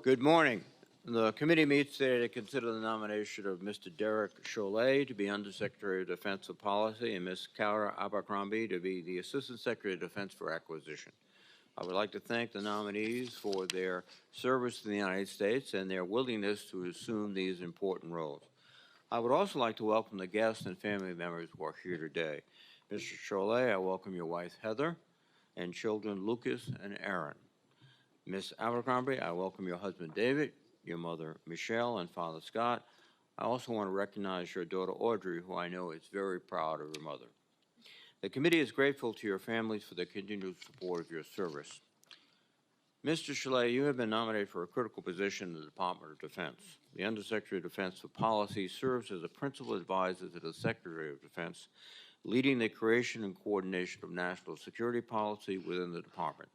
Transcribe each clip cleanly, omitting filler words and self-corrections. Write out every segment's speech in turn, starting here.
Good morning. The committee meets today to consider the nomination of Mr. Derek Chollet to be Undersecretary of Defense for Policy and Ms. Cara Abercrombie to be the Assistant Secretary of Defense for Acquisition. I would like to thank the nominees for their service to the United States and their willingness to assume these important roles. I would also like to welcome the guests and family members who are here today. Mr. Chollet, I welcome your wife, Heather, and children, Lucas and Aaron. Ms. Abercrombie, I welcome your husband, David, your mother, Michelle, and father, Scott. I also want to recognize your daughter, Audrey, who I know is very proud of her mother. The committee is grateful to your families for the continued support of your service. Mr. Chollet, you have been nominated for a critical position in the Department of Defense. The Undersecretary of Defense for Policy serves as a principal advisor to the Secretary of Defense, leading the creation and coordination of national security policy within the department.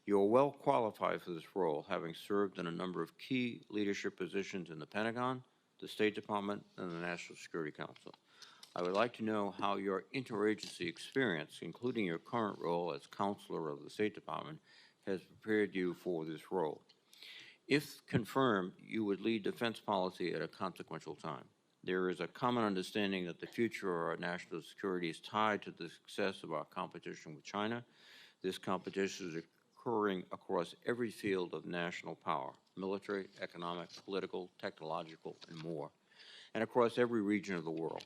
You are well qualified for this role, having served in a number of key leadership positions in the Pentagon, the State Department, and the National Security Council. I would like to know how your interagency experience, including your current role as counselor of the State Department, has prepared you for this role. If confirmed, you would lead defense policy at a consequential time. There is a common understanding that the future of our national security is tied to the success of our competition with China. This competition is occurring across every field of national power, military, economic, political, technological, and more, and across every region of the world.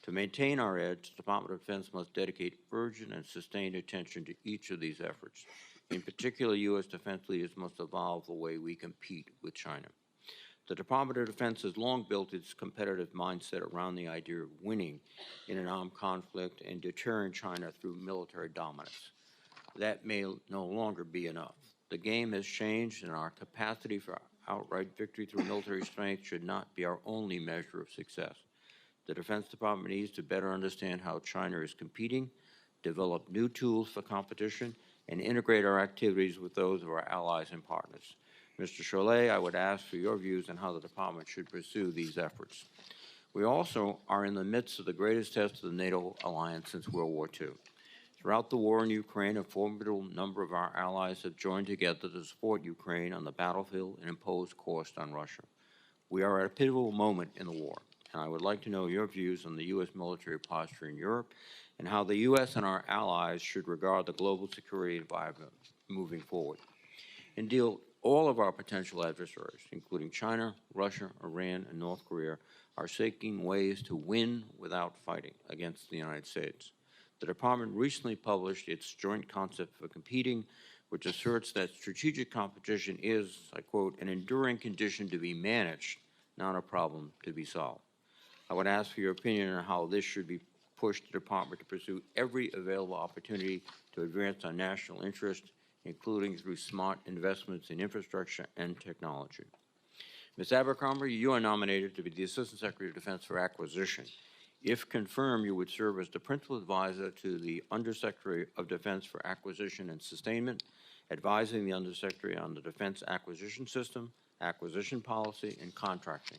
To maintain our edge, the Department of Defense must dedicate urgent and sustained attention to each of these efforts. In particular, U.S. defense leaders must evolve the way we compete with China. The Department of Defense has long built its competitive mindset around the idea of winning in an armed conflict and deterring China through military dominance. That may no longer be enough. The game has changed, and our capacity for outright victory through military strength should not be our only measure of success. The Defense Department needs to better understand how China is competing, develop new tools for competition, and integrate our activities with those of our allies and partners. Mr. Chollet, I would ask for your views on how the department should pursue these efforts. We also are in the midst of the greatest test of the NATO alliance since World War II. Throughout the war in Ukraine, a formidable number of our allies have joined together to support Ukraine on the battlefield and impose cost on Russia. We are at a pivotal moment in the war, and I would like to know your views on the U.S. military posture in Europe and how the U.S. and our allies should regard the global security environment moving forward. Indeed, all of our potential adversaries, including China, Russia, Iran, and North Korea, are seeking ways to win without fighting against the United States. The department recently published its joint concept for competing, which asserts that strategic competition is, I quote, an enduring condition to be managed, not a problem to be solved. I would ask for your opinion on how this should be pushed the department to pursue every available opportunity to advance our national interest, including through smart investments in infrastructure and technology. Ms. Abercrombie, you are nominated to be the Assistant Secretary of Defense for Acquisition. If confirmed, you would serve as the principal advisor to the Undersecretary of Defense for Acquisition and Sustainment, advising the Undersecretary on the Defense Acquisition System, acquisition policy, and contracting.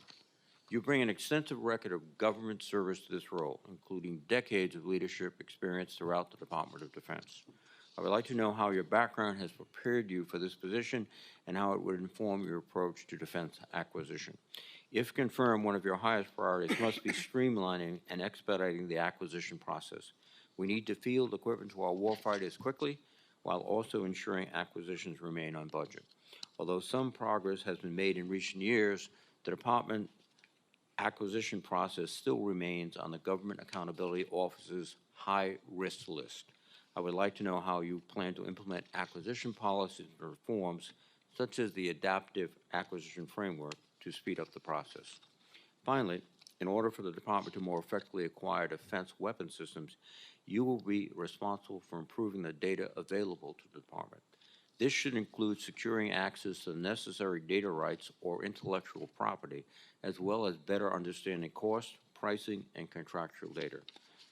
You bring an extensive record of government service to this role, including decades of leadership experience throughout the Department of Defense. I would like to know how your background has prepared you for this position and how it would inform your approach to defense acquisition. If confirmed, one of your highest priorities must be streamlining and expediting the acquisition process. We need to field equipment to our warfighters quickly while also ensuring acquisitions remain on budget. Although some progress has been made in recent years, the department acquisition process still remains on the Government Accountability Office's high-risk list. I would like to know how you plan to implement acquisition policies and reforms, such as the adaptive acquisition framework, to speed up the process. Finally, in order for the department to more effectively acquire defense weapon systems, you will be responsible for improving the data available to the department. This should include securing access to the necessary data rights or intellectual property, as well as better understanding cost, pricing, and contractual data.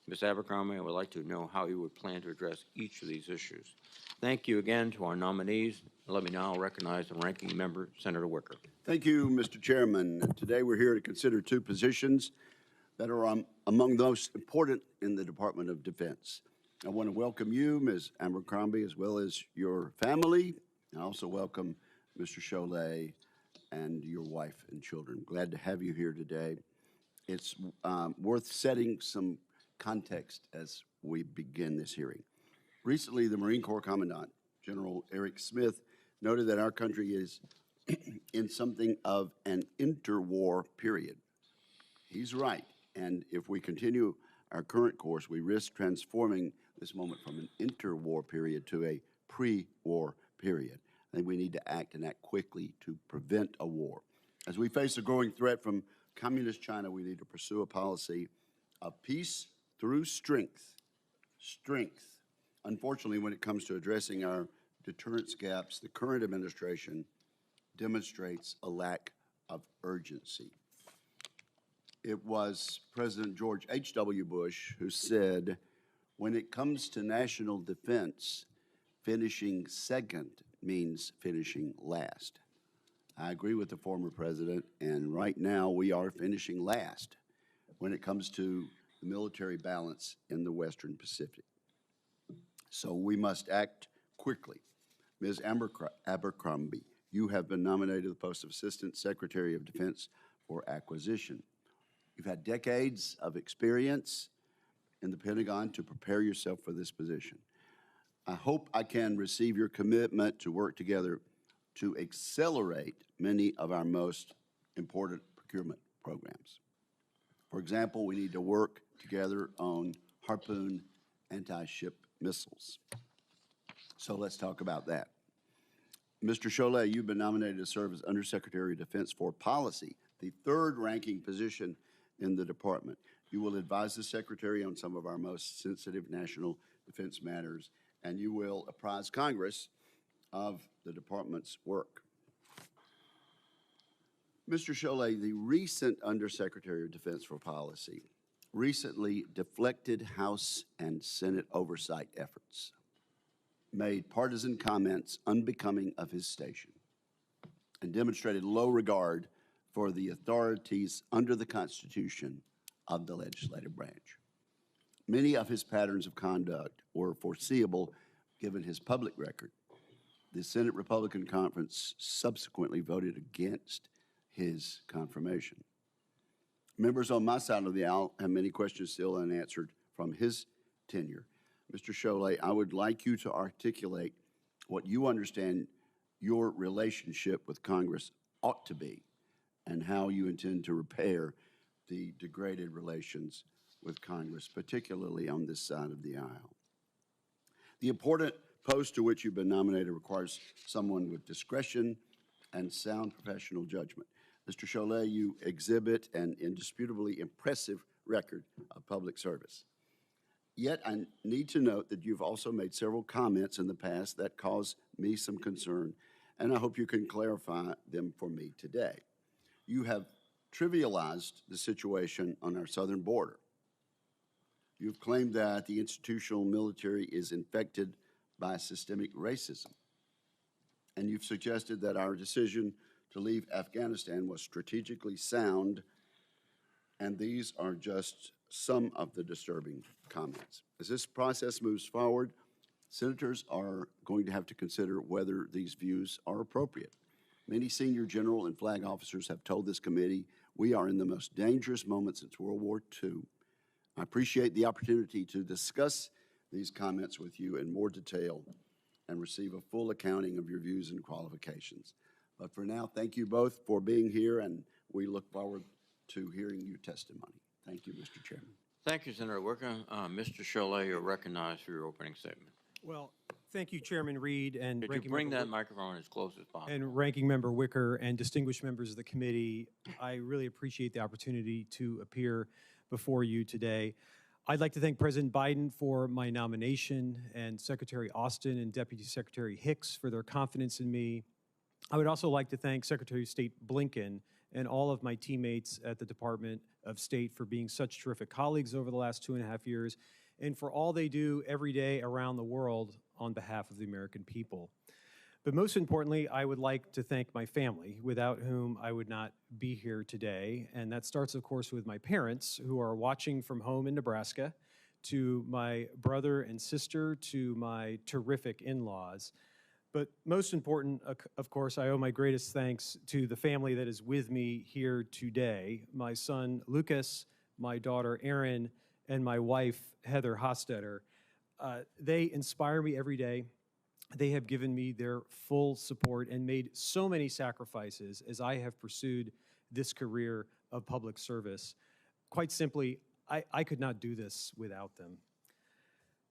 Ms. Abercrombie, I would like to know how you would plan to address each of these issues. Thank you again to our nominees. Let me now recognize the ranking member, Senator Wicker. Thank you, Mr. Chairman. Today we're here to consider two positions that are among the most important in the Department of Defense. I want to welcome you, Ms. Abercrombie, as well as your family. I also welcome Mr. Chollet and your wife and children. Glad to have you here today. It's worth setting some context as we begin this hearing. Recently, the Marine Corps Commandant, General Eric Smith, noted that our country is in something of an interwar period. He's right, and if we continue our current course, we risk transforming this moment from an interwar period to a pre-war period. I think we need to act and act quickly to prevent a war. As we face a growing threat from communist China, we need to pursue a policy of peace through strength. Strength. Unfortunately, when it comes to addressing our deterrence gaps, the current administration demonstrates a lack of urgency. It was President George H.W. Bush who said, when it comes to national defense, finishing second means finishing last. I agree with the former president, and right now we are finishing last when it comes to the military balance in the Western Pacific. So we must act quickly. Ms. Abercrombie, you have been nominated to the post of Assistant Secretary of Defense for Acquisition. You've had decades of experience in the Pentagon to prepare yourself for this position. I hope I can receive your commitment to work together to accelerate many of our most important procurement programs. For example, we need to work together on Harpoon anti-ship missiles. So let's talk about that. Mr. Chollet, you've been nominated to serve as Undersecretary of Defense for Policy, the third-ranking position in the department. You will advise the Secretary on some of our most sensitive national defense matters, and you will apprise Congress of the department's work. Mr. Chollet, the recent Undersecretary of Defense for Policy recently deflected House and Senate oversight efforts, made partisan comments unbecoming of his station, and demonstrated low regard for the authorities under the Constitution of the legislative branch. Many of his patterns of conduct were foreseeable given his public record. The Senate Republican Conference subsequently voted against his confirmation. Members on my side of the aisle have many questions still unanswered from his tenure. Mr. Chollet, I would like you to articulate what you understand your relationship with Congress ought to be and how you intend to repair the degraded relations with Congress, particularly on this side of the aisle. The important post to which you've been nominated requires someone with discretion and sound professional judgment. Mr. Chollet, you exhibit an indisputably impressive record of public service. Yet I need to note that you've also made several comments in the past that cause me some concern, and I hope you can clarify them for me today. You have trivialized the situation on our southern border. You've claimed that the institutional military is infected by systemic racism. And you've suggested that our decision to leave Afghanistan was strategically sound, and these are just some of the disturbing comments. As this process moves forward, senators are going to have to consider whether these views are appropriate. Many senior general and flag officers have told this committee we are in the most dangerous moment since World War II. I appreciate the opportunity to discuss these comments with you in more detail and receive a full accounting of your views and qualifications. But for now, thank you both for being here, and we look forward to hearing your testimony. Thank you, Mr. Chairman. Thank you, Senator Wicker. Mr. Chollet, you're recognized for your opening statement. Well, thank you, Chairman Reed and Could you bring that microphone as close as possible? And Ranking Member Wicker and distinguished members of the committee. I really appreciate the opportunity to appear before you today. I'd like to thank President Biden for my nomination and Secretary Austin and Deputy Secretary Hicks for their confidence in me. I would also like to thank Secretary of State Blinken and all of my teammates at the Department of State for being such terrific colleagues over the last 2.5 years and for all they do every day around the world on behalf of the American people. But most importantly, I would like to thank my family, without whom I would not be here today. And that starts, of course, with my parents, who are watching from home in Nebraska, to my brother and sister, to my terrific in-laws. But most important, of course, I owe my greatest thanks to the family that is with me here today. My son, Lucas, my daughter, Erin, and my wife, Heather Hostetter. They inspire me every day. They have given me their full support and made so many sacrifices as I have pursued this career of public service. Quite simply, I could not do this without them.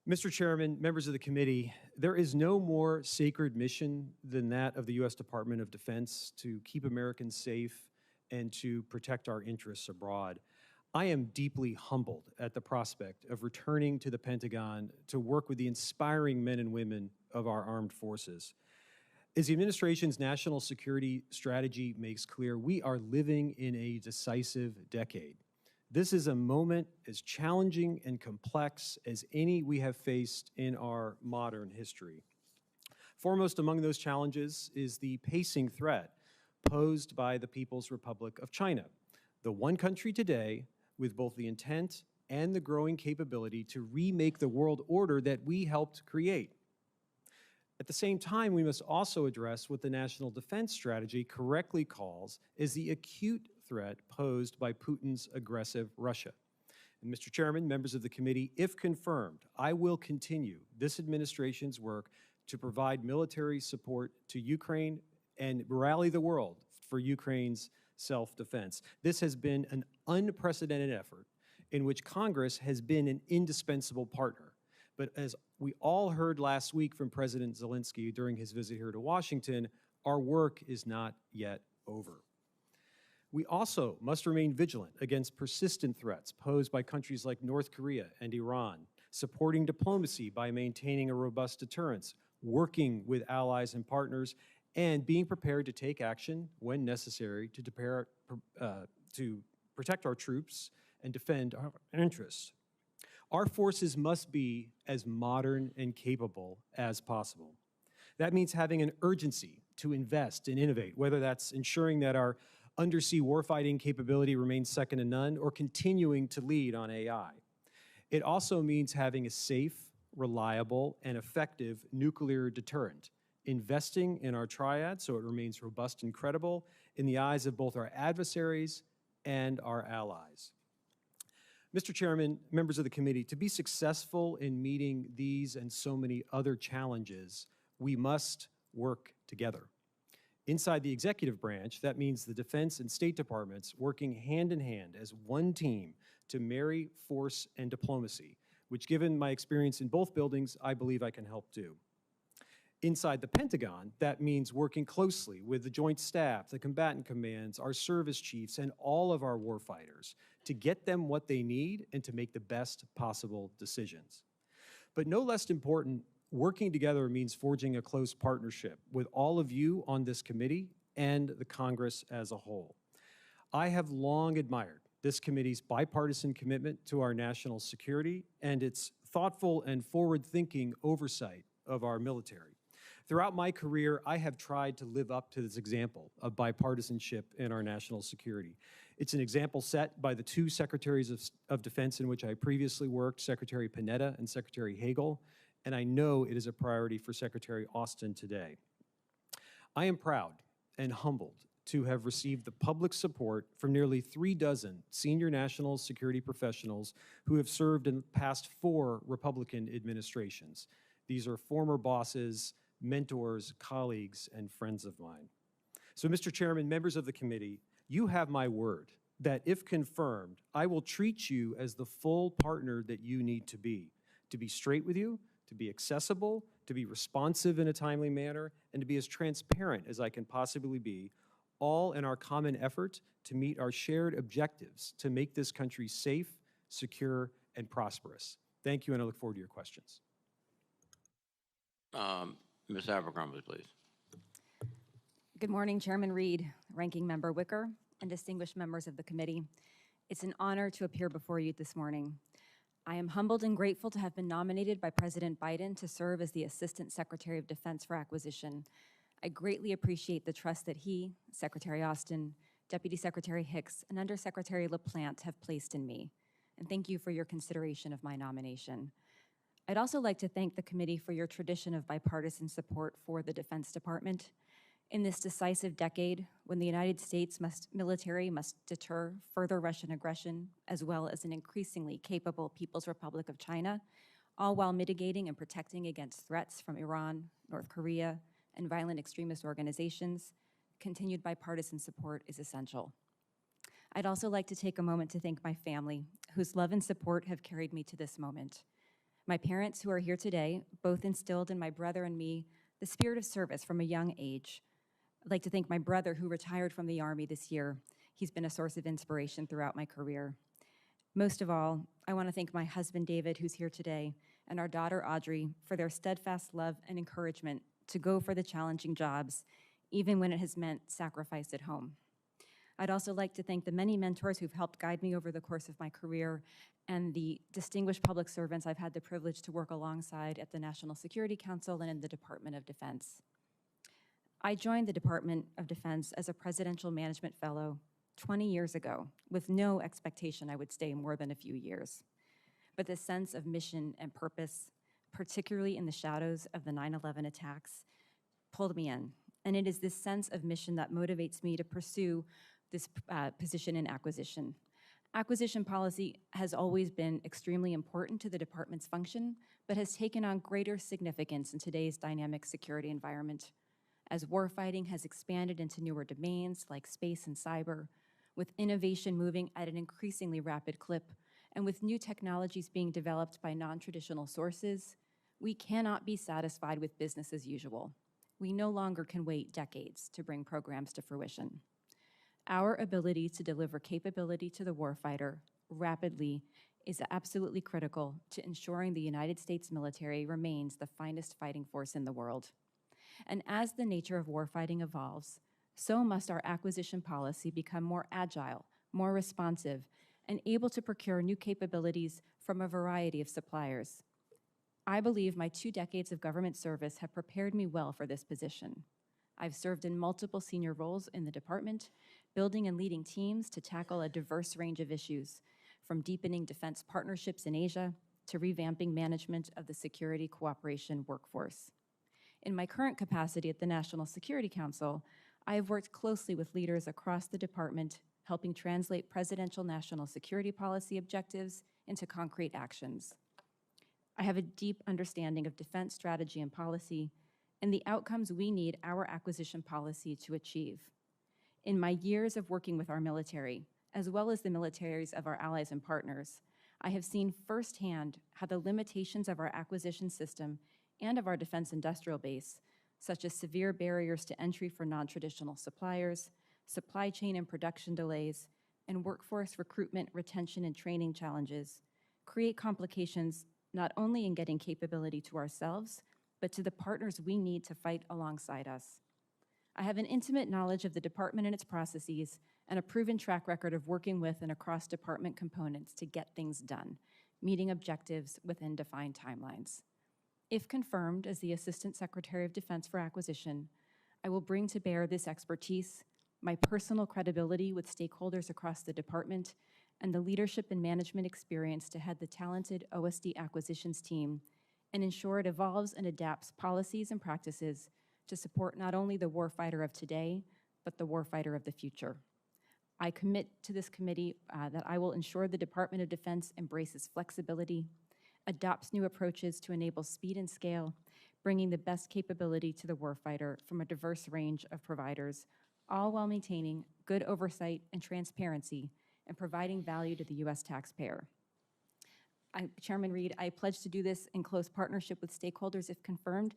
Mr. Chairman, members of the committee, there is no more sacred mission than that of the U.S. Department of Defense to keep Americans safe and to protect our interests abroad. I am deeply humbled at the prospect of returning to the Pentagon to work with the inspiring men and women of our armed forces. As the administration's national security strategy makes clear, we are living in a decisive decade. This is a moment as challenging and complex as any we have faced in our modern history. Foremost among those challenges is the pacing threat posed by the People's Republic of China, the one country today with both the intent and the growing capability to remake the world order that we helped create. At the same time, we must also address what the National Defense Strategy correctly calls as the acute threat posed by Putin's aggressive Russia. And Mr. Chairman, members of the committee, if confirmed, I will continue this administration's work to provide military support to Ukraine and rally the world for Ukraine's self-defense. This has been an unprecedented effort in which Congress has been an indispensable partner. But as we all heard last week from President Zelensky during his visit here to Washington, our work is not yet over. We also must remain vigilant against persistent threats posed by countries like North Korea and Iran, supporting diplomacy by maintaining a robust deterrence, working with allies and partners, and being prepared to take action when necessary to protect our troops and defend our interests. Our forces must be as modern and capable as possible. That means having an urgency to invest and innovate, whether that's ensuring that our undersea warfighting capability remains second to none or continuing to lead on AI. It also means having a safe, reliable, and effective nuclear deterrent, investing in our triad so it remains robust and credible in the eyes of both our adversaries and our allies. Mr. Chairman, members of the committee, to be successful in meeting these and so many other challenges, we must work together. Inside the executive branch, that means the Defense and State Departments working hand in hand as one team to marry force and diplomacy, which, given my experience in both buildings, I believe I can help do. Inside the Pentagon, that means working closely with the Joint Staff, the combatant commands, our service chiefs, and all of our warfighters to get them what they need and to make the best possible decisions. But no less important, working together means forging a close partnership with all of you on this committee and the Congress as a whole. I have long admired this committee's bipartisan commitment to our national security and its thoughtful and forward-thinking oversight of our military. Throughout my career, I have tried to live up to this example of bipartisanship in our national security. It's an example set by the two secretaries of defense in which I previously worked, Secretary Panetta and Secretary Hagel, and I know it is a priority for Secretary Austin today. I am proud and humbled to have received the public support from nearly 36 senior national security professionals who have served in the past 4 Republican administrations. These are former bosses, mentors, colleagues, and friends of mine. So, Mr. Chairman, members of the committee, you have my word that if confirmed, I will treat you as the full partner that you need to be straight with you, to be accessible, to be responsive in a timely manner, and to be as transparent as I can possibly be, all in our common effort to meet our shared objectives to make this country safe, secure, and prosperous. Thank you, and I look forward to your questions. Ms. Abercrombie, please. Good morning, Chairman Reed, Ranking Member Wicker, and distinguished members of the committee. It's an honor to appear before you this morning. I am humbled and grateful to have been nominated by President Biden to serve as the Assistant Secretary of Defense for Acquisition. I greatly appreciate the trust that he, Secretary Austin, Deputy Secretary Hicks, and Undersecretary LaPlante have placed in me. And thank you for your consideration of my nomination. I'd also like to thank the committee for your tradition of bipartisan support for the Defense Department. In this decisive decade, when the United States military must deter further Russian aggression, as well as an increasingly capable People's Republic of China, all while mitigating and protecting against threats from Iran, North Korea, and violent extremist organizations, continued bipartisan support is essential. I'd also like to take a moment to thank my family, whose love and support have carried me to this moment. My parents, who are here today, both instilled in my brother and me the spirit of service from a young age. I'd like to thank my brother, who retired from the Army this year. He's been a source of inspiration throughout my career. Most of all, I want to thank my husband, David, who's here today, and our daughter, Audrey, for their steadfast love and encouragement to go for the challenging jobs, even when it has meant sacrifice at home. I'd also like to thank the many mentors who've helped guide me over the course of my career and the distinguished public servants I've had the privilege to work alongside at the National Security Council and in the Department of Defense. I joined the Department of Defense as a Presidential Management Fellow 20 years ago, with no expectation I would stay more than a few years. But the sense of mission and purpose, particularly in the shadows of the 9/11 attacks, pulled me in. And it is this sense of mission that motivates me to pursue this position in acquisition. Acquisition policy has always been extremely important to the department's function, but has taken on greater significance in today's dynamic security environment. As warfighting has expanded into newer domains like space and cyber, with innovation moving at an increasingly rapid clip, and with new technologies being developed by non-traditional sources, we cannot be satisfied with business as usual. We no longer can wait decades to bring programs to fruition. Our ability to deliver capability to the warfighter rapidly is absolutely critical to ensuring the United States military remains the finest fighting force in the world. And as the nature of warfighting evolves, so must our acquisition policy become more agile, more responsive, and able to procure new capabilities from a variety of suppliers. I believe my 2 decades of government service have prepared me well for this position. I've served in multiple senior roles in the department, building and leading teams to tackle a diverse range of issues, from deepening defense partnerships in Asia to revamping management of the security cooperation workforce. In my current capacity at the National Security Council, I have worked closely with leaders across the department, helping translate presidential national security policy objectives into concrete actions. I have a deep understanding of defense strategy and policy and the outcomes we need our acquisition policy to achieve. In my years of working with our military, as well as the militaries of our allies and partners, I have seen firsthand how the limitations of our acquisition system and of our defense industrial base, such as severe barriers to entry for non-traditional suppliers, supply chain and production delays, and workforce recruitment, retention, and training challenges, create complications not only in getting capability to ourselves, but to the partners we need to fight alongside us. I have an intimate knowledge of the department and its processes, and a proven track record of working with and across department components to get things done, meeting objectives within defined timelines. If confirmed as the Assistant Secretary of Defense for Acquisition, I will bring to bear this expertise, my personal credibility with stakeholders across the department, and the leadership and management experience to head the talented OSD acquisitions team and ensure it evolves and adapts policies and practices to support not only the warfighter of today, but the warfighter of the future. I commit to this committee that I will ensure the Department of Defense embraces flexibility, adopts new approaches to enable speed and scale, bringing the best capability to the warfighter from a diverse range of providers, all while maintaining good oversight and transparency and providing value to the U.S. taxpayer. Chairman Reed, I pledge to do this in close partnership with stakeholders if confirmed,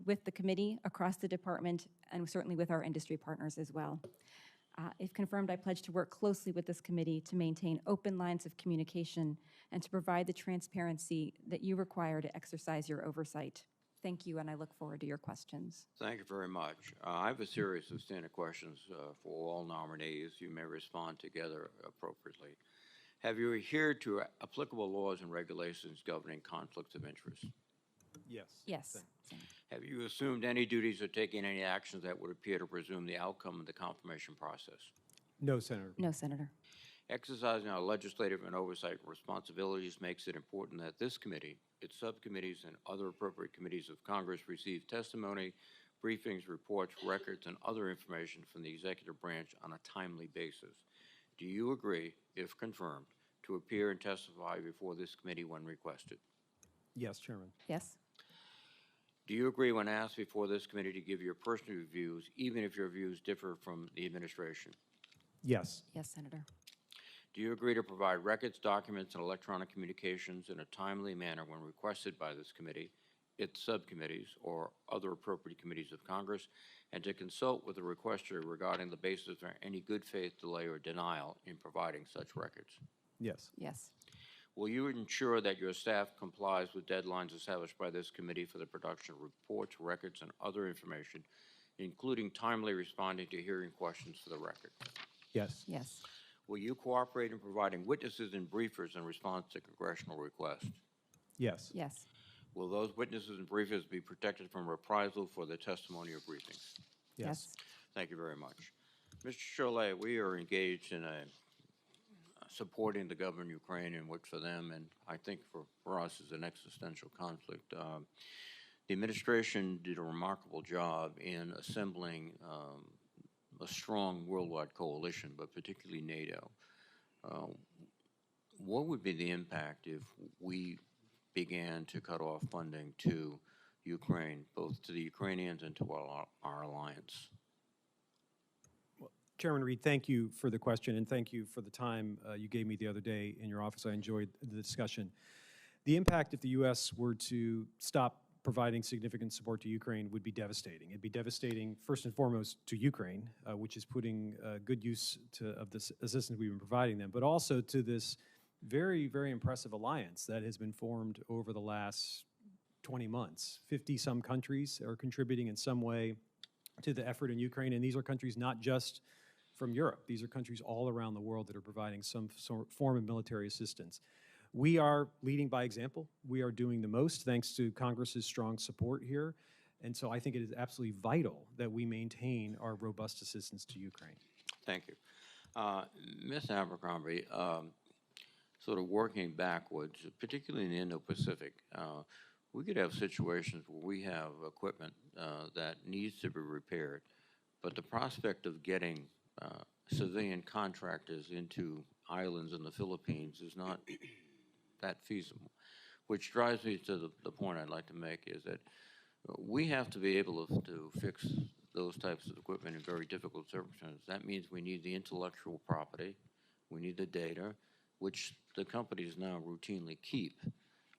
with the committee across the department, and certainly with our industry partners as well. If confirmed, I pledge to work closely with this committee to maintain open lines of communication and to provide the transparency that you require to exercise your oversight. Thank you, and I look forward to your questions. Thank you very much. I have a series of standard questions for all nominees. You may respond together appropriately. Have you adhered to applicable laws and regulations governing conflicts of interest? Yes. Yes. Have you assumed any duties or taken any actions that would appear to presume the outcome of the confirmation process? No, Senator. No, Senator. Exercising our legislative and oversight responsibilities makes it important that this committee, its subcommittees, and other appropriate committees of Congress receive testimony, briefings, reports, records, and other information from the executive branch on a timely basis. Do you agree, if confirmed, to appear and testify before this committee when requested? Yes, Chairman. Yes. Do you agree when asked before this committee to give your personal views, even if your views differ from the administration? Yes. Yes, Senator. Do you agree to provide records, documents, and electronic communications in a timely manner when requested by this committee, its subcommittees, or other appropriate committees of Congress, and to consult with the requester regarding the basis for any good faith delay or denial in providing such records? Yes. Yes. Will you ensure that your staff complies with deadlines established by this committee for the production of reports, records, and other information, including timely responding to hearing questions for the record? Yes. Yes. Will you cooperate in providing witnesses and briefers in response to congressional requests? Yes. Yes. Will those witnesses and briefers be protected from reprisal for their testimony or briefings? Yes. Thank you very much. Mr. Chollet, we are engaged in supporting the government of Ukraine, and which for them, and I think for us, is an existential conflict. The administration did a remarkable job in assembling a strong worldwide coalition, but particularly NATO. What would be the impact if we began to cut off funding to Ukraine, both to the Ukrainians and to our alliance? Chairman Reed, thank you for the question, and thank you for the time you gave me the other day in your office. I enjoyed the discussion. The impact if the U.S. were to stop providing significant support to Ukraine would be devastating. It'd be devastating, first and foremost, to Ukraine, which is putting good use of this assistance we've been providing them, but also to this very, very impressive alliance that has been formed over the last 20 months. 50-some countries are contributing in some way to the effort in Ukraine, and these are countries not just from Europe. These are countries all around the world that are providing some form of military assistance. We are leading by example. We are doing the most thanks to Congress's strong support here. And so I think it is absolutely vital that we maintain our robust assistance to Ukraine. Thank you. Ms. Abercrombie, sort of working backwards, particularly in the Indo-Pacific, we could have situations where we have equipment that needs to be repaired, but the prospect of getting civilian contractors into islands in the Philippines is not that feasible, which drives me to the point I'd like to make is that we have to be able to fix those types of equipment in very difficult circumstances. That means we need the intellectual property, we need the data, which the companies now routinely keep.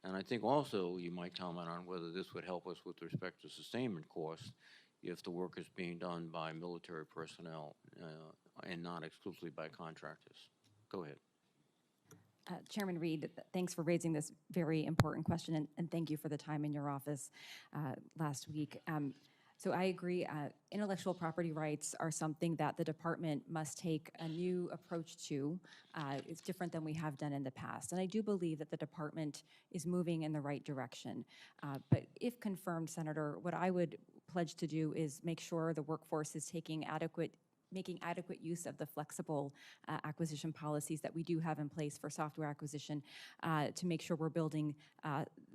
And I think also you might comment on whether this would help us with respect to sustainment costs if the work is being done by military personnel and not exclusively by contractors. Go ahead. Chairman Reed, thanks for raising this very important question, and thank you for the time in your office last week. So I agree, intellectual property rights are something that the department must take a new approach to. It's different than we have done in the past. And I do believe that the department is moving in the right direction. But if confirmed, Senator, what I would pledge to do is make sure the workforce is making adequate use of the flexible acquisition policies that we do have in place for software acquisition to make sure we're building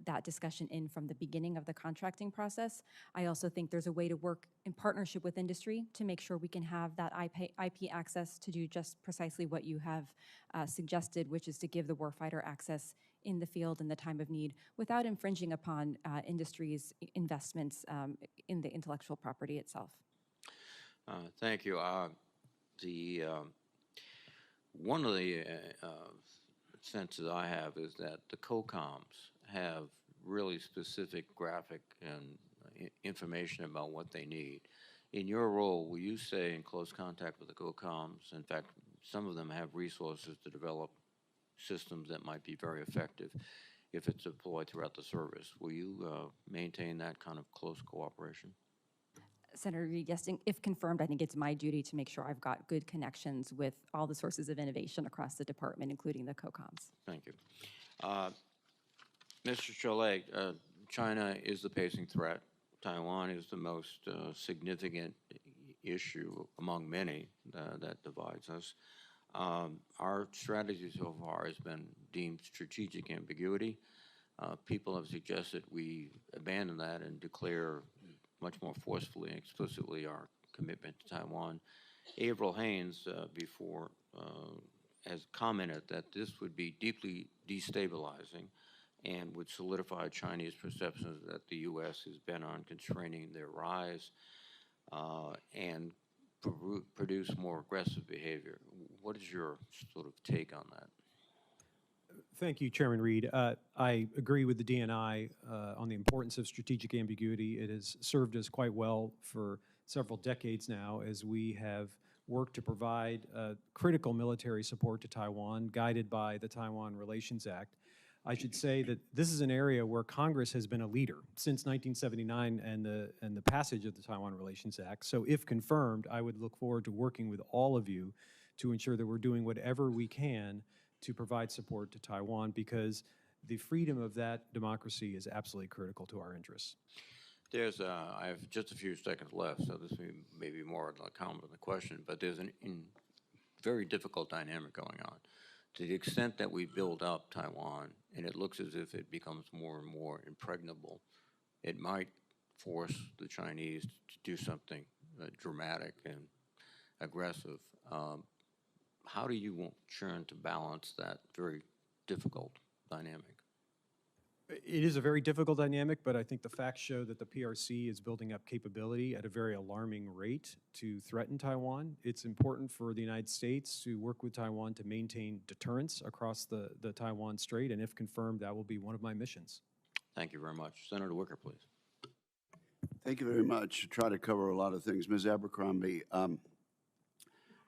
that discussion in from the beginning of the contracting process. I also think there's a way to work in partnership with industry to make sure we can have that IP access to do just precisely what you have suggested, which is to give the warfighter access in the field in the time of need without infringing upon industry's investments in the intellectual property itself. Thank you. One of the senses I have is that the COCOMs have really specific graphic and information about what they need. In your role, will you stay in close contact with the COCOMs? In fact, some of them have resources to develop systems that might be very effective if it's deployed throughout the service. Will you maintain that kind of close cooperation? Senator Reed, yes, if confirmed, I think it's my duty to make sure I've got good connections with all the sources of innovation across the department, including the COCOMs. Thank you. Mr. Chollet, China is the pacing threat. Taiwan is the most significant issue among many that divides us. Our strategy so far has been deemed strategic ambiguity. People have suggested we abandon that and declare much more forcefully and explicitly our commitment to Taiwan. Avril Haines, before, has commented that this would be deeply destabilizing and would solidify Chinese perceptions that the U.S. is bent on constraining their rise and produce more aggressive behavior. What is your sort of take on that? Thank you, Chairman Reed. I agree with the DNI on the importance of strategic ambiguity. It has served us quite well for several decades now as we have worked to provide critical military support to Taiwan, guided by the Taiwan Relations Act. I should say that this is an area where Congress has been a leader since 1979 and the passage of the Taiwan Relations Act. So if confirmed, I would look forward to working with all of you to ensure that we're doing whatever we can to provide support to Taiwan, because the freedom of that democracy is absolutely critical to our interests. I have just a few seconds left, so this may be more a comment than a question, but there's a very difficult dynamic going on. To the extent that we build up Taiwan, and it looks as if it becomes more and more impregnable, it might force the Chinese to do something dramatic and aggressive. How do you want Chern to balance that very difficult dynamic? It is a very difficult dynamic, but I think the facts show that the PRC is building up capability at a very alarming rate to threaten Taiwan. It's important for the United States to work with Taiwan to maintain deterrence across the Taiwan Strait, and if confirmed, that will be one of my missions. Thank you very much. Senator Wicker, please. Thank you very much. Try to cover a lot of things. Ms. Abercrombie,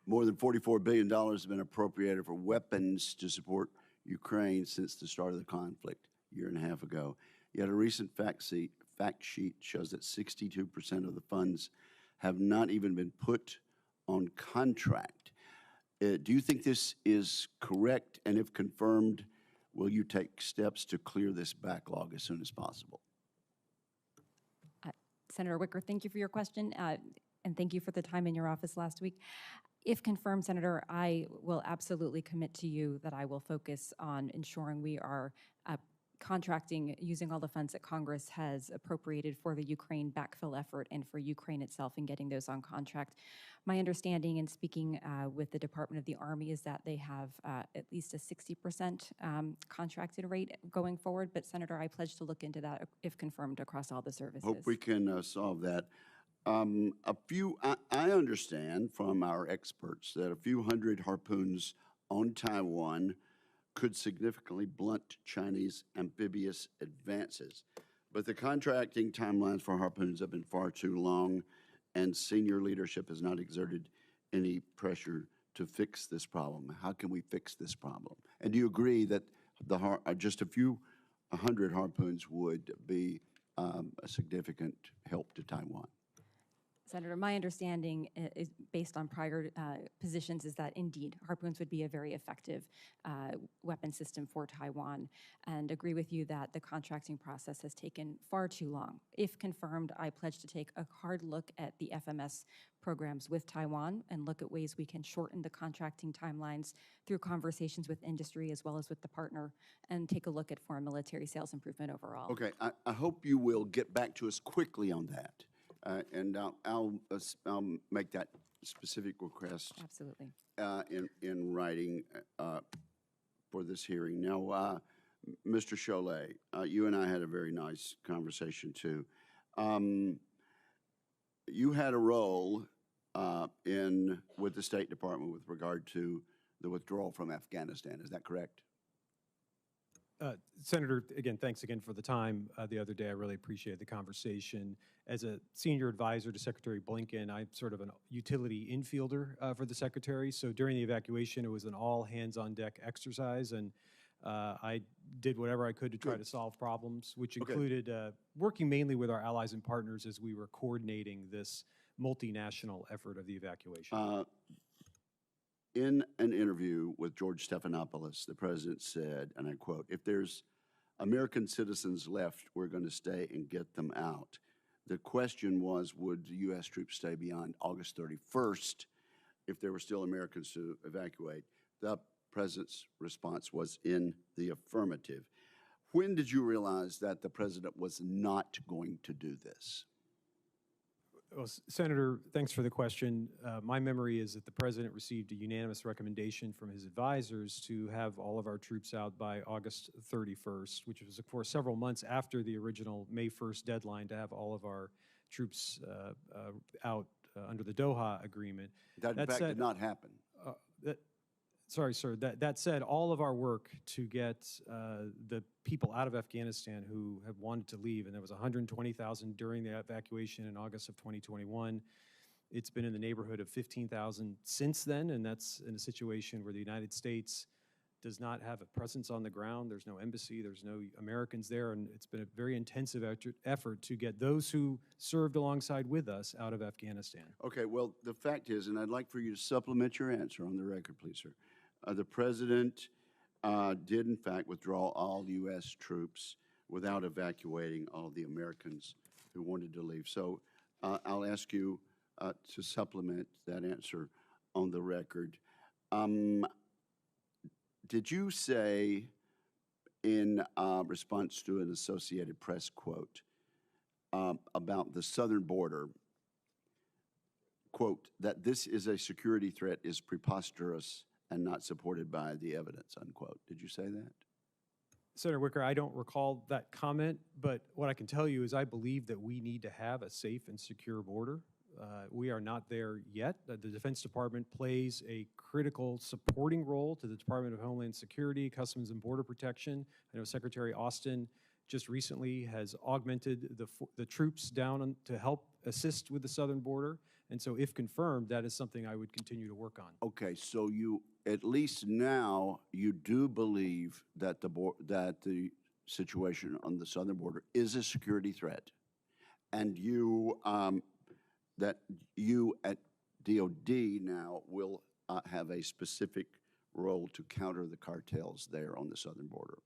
more than $44 billion has been appropriated for weapons to support Ukraine since the start of the conflict a year and a half ago. Yet a recent fact sheet shows that 62% of the funds have not even been put on contract. Do you think this is correct? And if confirmed, will you take steps to clear this backlog as soon as possible? Senator Wicker, thank you for your question, and thank you for the time in your office last week. If confirmed, Senator, I will absolutely commit to you that I will focus on ensuring we are contracting using all the funds that Congress has appropriated for the Ukraine backfill effort and for Ukraine itself and getting those on contract. My understanding in speaking with the Department of the Army is that they have at least a 60% contracted rate going forward, but Senator, I pledge to look into that if confirmed across all the services. Hope we can solve that. I understand from our experts that a few hundred harpoons on Taiwan could significantly blunt Chinese amphibious advances. But the contracting timelines for harpoons have been far too long, and senior leadership has not exerted any pressure to fix this problem. How can we fix this problem? And do you agree that just a few hundred harpoons would be a significant help to Taiwan? Senator, my understanding is based on prior positions is that indeed harpoons would be a very effective weapon system for Taiwan, and agree with you that the contracting process has taken far too long. If confirmed, I pledge to take a hard look at the FMS programs with Taiwan and look at ways we can shorten the contracting timelines through conversations with industry as well as with the partner, and take a look at foreign military sales improvement overall. Okay, I hope you will get back to us quickly on that. And I'll make that specific request. Absolutely. In writing for this hearing. Now, Mr. Chollet, you and I had a very nice conversation too. You had a role with the State Department with regard to the withdrawal from Afghanistan. Is that correct? Senator, again, thanks again for the time the other day. I really appreciated the conversation. As a senior advisor to Secretary Blinken, I'm sort of a utility infielder for the Secretary. So during the evacuation, it was an all-hands-on-deck exercise, and I did whatever I could to try to solve problems, which included working mainly with our allies and partners as we were coordinating this multinational effort of the evacuation. In an interview with George Stephanopoulos, the president said, and I quote, "If there's American citizens left, we're going to stay and get them out." The question was, would the U.S. troops stay beyond August 31st? if there were still Americans to evacuate. The president's response was in the affirmative. When did you realize that the president was not going to do this? Well, Senator, thanks for the question. My memory is that the president received a unanimous recommendation from his advisors to have all of our troops out by August 31st, which was, of course, several months after the original May 1st deadline to have all of our troops out under the Doha Agreement. That, in fact, did not happen. Sorry, sir. That said, all of our work to get the people out of Afghanistan who have wanted to leave, and there was 120,000 during the evacuation in August of 2021. It's been in the neighborhood of 15,000 since then, and that's in a situation where the United States does not have a presence on the ground. There's no embassy, there's no Americans there, and it's been a very intensive effort to get those who served alongside with us out of Afghanistan. Okay, well, the fact is, and I'd like for you to supplement your answer on the record, please, sir. The president did, in fact, withdraw all U.S. troops without evacuating all the Americans who wanted to leave. So I'll ask you to supplement that answer on the record. Did you say in response to an Associated Press quote about the southern border, quote, that this is a security threat is preposterous and not supported by the evidence, unquote? Did you say that? Senator Wicker, I don't recall that comment, but what I can tell you is I believe that we need to have a safe and secure border. We are not there yet. The Defense Department plays a critical supporting role to the Department of Homeland Security, Customs and Border Protection. I know Secretary Austin just recently has augmented the troops down to help assist with the southern border. And so if confirmed, that is something I would continue to work on. Okay, so you, at least now, you do believe that the situation on the southern border is a security threat, and you, that you at DOD now will have a specific role to counter the cartels there on the southern border.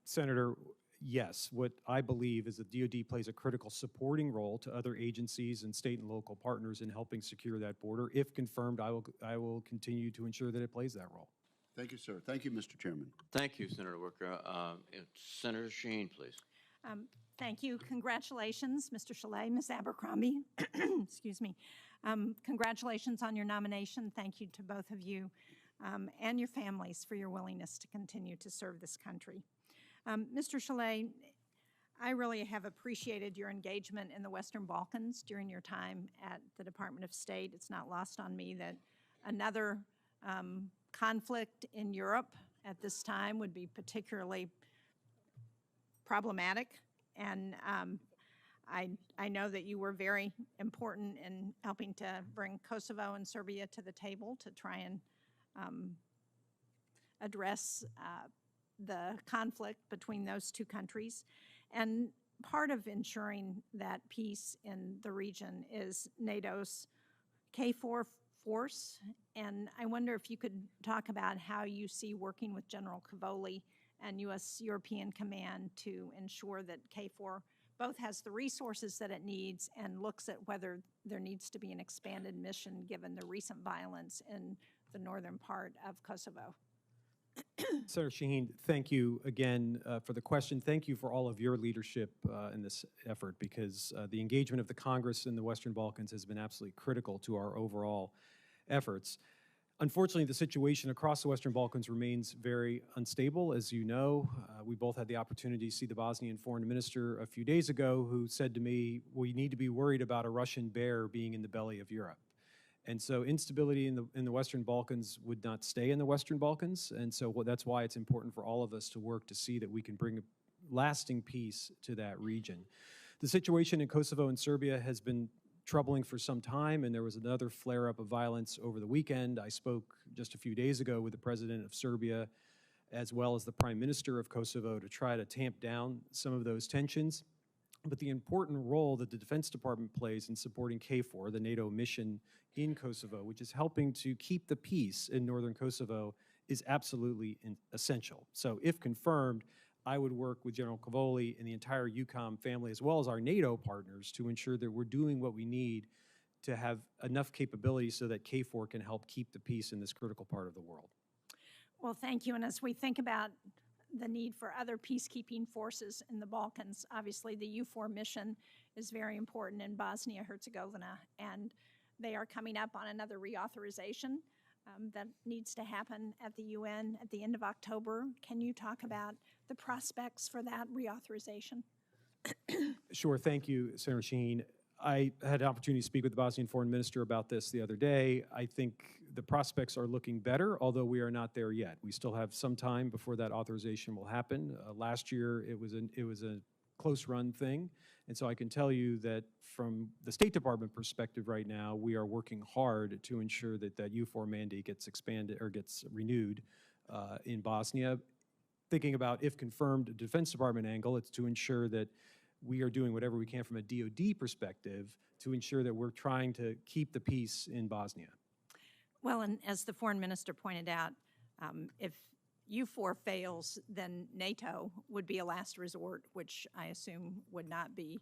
Senator, yes, what I believe is that DOD plays a critical supporting role to other agencies and state and local partners in helping secure that border. If confirmed, I will continue to ensure that it plays that role. Thank you, sir. Thank you, Mr. Chairman. Thank you, Senator Wicker. Senator Sheen, please. Thank you. Congratulations, Mr. Chollet, Ms. Abercrombie. Excuse me. Congratulations on your nomination. Thank you to both of you and your families for your willingness to continue to serve this country. Mr. Chollet, I really have appreciated your engagement in the Western Balkans during your time at the Department of State. It's not lost on me that another conflict in Europe at this time would be particularly problematic. And I know that you were very important in helping to bring Kosovo and Serbia to the table to try and address the conflict between those two countries. And part of ensuring that peace in the region is NATO's KFOR force. And I wonder if you could talk about how you see working with General Chollet and U.S. European Command to ensure that KFOR both has the resources that it needs and looks at whether there needs to be an expanded mission given the recent violence in the northern part of Kosovo. Senator Shaheen, thank you again for the question. Thank you for all of your leadership in this effort, because the engagement of the Congress in the Western Balkans has been absolutely critical to our overall efforts. Unfortunately, the situation across the Western Balkans remains very unstable. As you know, we both had the opportunity to see the Bosnian foreign minister a few days ago, who said to me, we need to be worried about a Russian bear being in the belly of Europe. And so instability in the Western Balkans would not stay in the Western Balkans. And so that's why it's important for all of us to work to see that we can bring lasting peace to that region. The situation in Kosovo and Serbia has been troubling for some time, and there was another flare-up of violence over the weekend. I spoke just a few days ago with the president of Serbia, as well as the prime minister of Kosovo, to try to tamp down some of those tensions. But the important role that the Defense Department plays in supporting KFOR, the NATO mission in Kosovo, which is helping to keep the peace in northern Kosovo, is absolutely essential. So if confirmed, I would work with General Chollet and the entire EUCOM family, as well as our NATO partners, to ensure that we're doing what we need to have enough capability so that KFOR can help keep the peace in this critical part of the world. Well, thank you. And as we think about the need for other peacekeeping forces in the Balkans, obviously the U4 mission is very important in Bosnia-Herzegovina, and they are coming up on another reauthorization that needs to happen at the UN at the end of October. Can you talk about the prospects for that reauthorization? Sure, thank you, Senator Shaheen. I had an opportunity to speak with the Bosnian foreign minister about this the other day. I think the prospects are looking better, although we are not there yet. We still have some time before that authorization will happen. Last year, it was a close-run thing, and so I can tell you that from the State Department perspective right now, we are working hard to ensure that that U4 mandate gets expanded or gets renewed in Bosnia. Thinking about, if confirmed, a Defense Department angle, it's to ensure that we are doing whatever we can from a DoD perspective to ensure that we're trying to keep the peace in Bosnia. Well, and as the foreign minister pointed out, if U4 fails, then NATO would be a last resort, which I assume would not be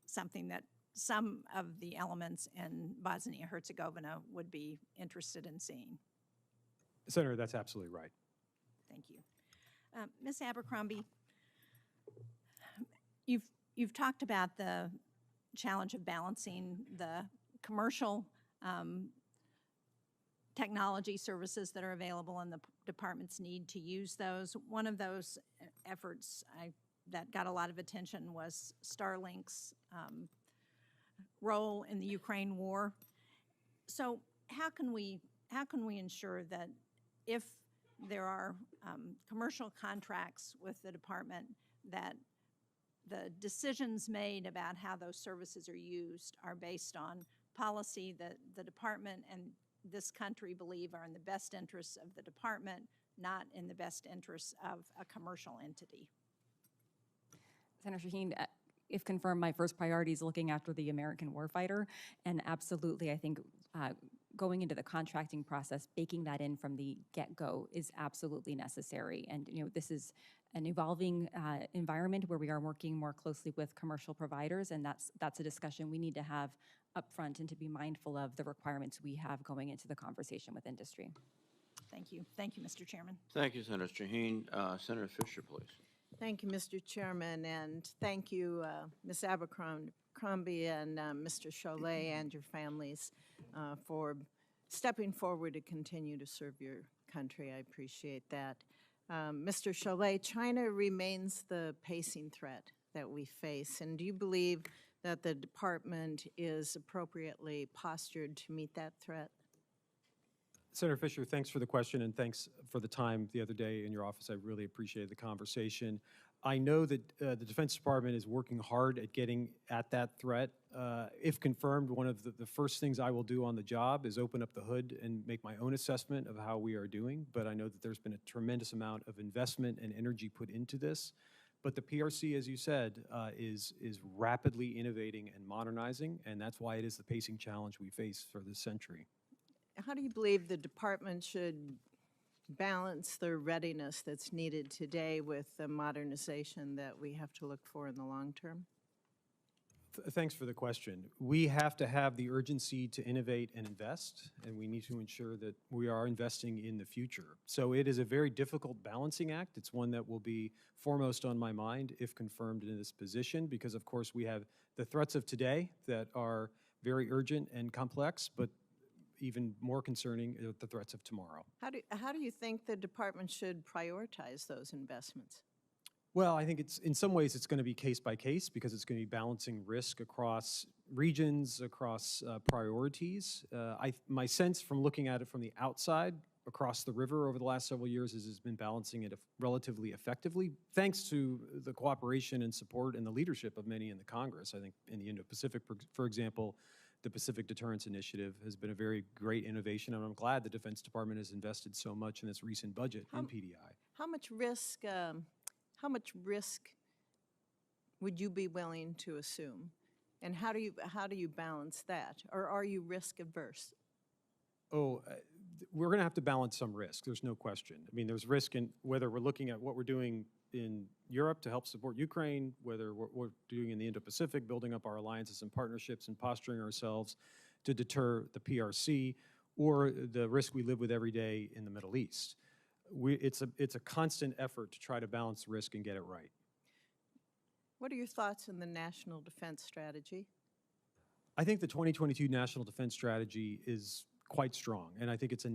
something that some of the elements in Bosnia-Herzegovina would be interested in seeing. Senator, that's absolutely right. Thank you. Ms. Abercrombie, you've talked about the challenge of balancing the commercial technology services that are available and the department's need to use those. One of those efforts that got a lot of attention was Starlink's role in the Ukraine war. So how can we ensure that if there are commercial contracts with the department, that the decisions made about how those services are used are based on policy that the department and this country believe are in the best interests of the department, not in the best interests of a commercial entity? Senator Shaheen, if confirmed, my first priority is looking after the American warfighter, and absolutely, I think going into the contracting process, baking that in from the get-go is absolutely necessary. And this is an evolving environment where we are working more closely with commercial providers, and that's a discussion we need to have upfront and to be mindful of the requirements we have going into the conversation with industry. Thank you. Thank you, Mr. Chairman. Thank you, Senator Shaheen. Senator Fisher, please. Thank you, Mr. Chairman, and thank you, Ms. Abercrombie and Mr. Chollet and your families for stepping forward to continue to serve your country. I appreciate that. Mr. Chollet, China remains the pacing threat that we face, and do you believe that the department is appropriately postured to meet that threat? Senator Fisher, thanks for the question and thanks for the time the other day in your office. I really appreciated the conversation. I know that the Defense Department is working hard at getting at that threat. If confirmed, one of the first things I will do on the job is open up the hood and make my own assessment of how we are doing. But I know that there's been a tremendous amount of investment and energy put into this. But the PRC, as you said, is rapidly innovating and modernizing, and that's why it is the pacing challenge we face for this century. How do you believe the department should balance the readiness that's needed today with the modernization that we have to look for in the long term? Thanks for the question. We have to have the urgency to innovate and invest, and we need to ensure that we are investing in the future. So it is a very difficult balancing act. It's one that will be foremost on my mind if confirmed in this position, because of course we have the threats of today that are very urgent and complex, but even more concerning are the threats of tomorrow. How do you think the department should prioritize those investments? Well, I think in some ways it's going to be case by case because it's going to be balancing risk across regions, across priorities. My sense from looking at it from the outside across the river over the last several years is it's been balancing it relatively effectively, thanks to the cooperation and support and the leadership of many in the Congress. I think in the Indo-Pacific, for example, the Pacific Deterrence Initiative has been a very great innovation, and I'm glad the Defense Department has invested so much in its recent budget in PDI. How much risk would you be willing to assume, and how do you balance that, or are you risk averse? Oh, we're going to have to balance some risk. There's no question. I mean, there's risk in whether we're looking at what we're doing in Europe to help support Ukraine, whether we're doing in the Indo-Pacific, building up our alliances and partnerships and posturing ourselves to deter the PRC, or the risk we live with every day in the Middle East. It's a constant effort to try to balance risk and get it right. What are your thoughts on the National Defense Strategy? I think the 2022 National Defense Strategy is quite strong, and I think it's a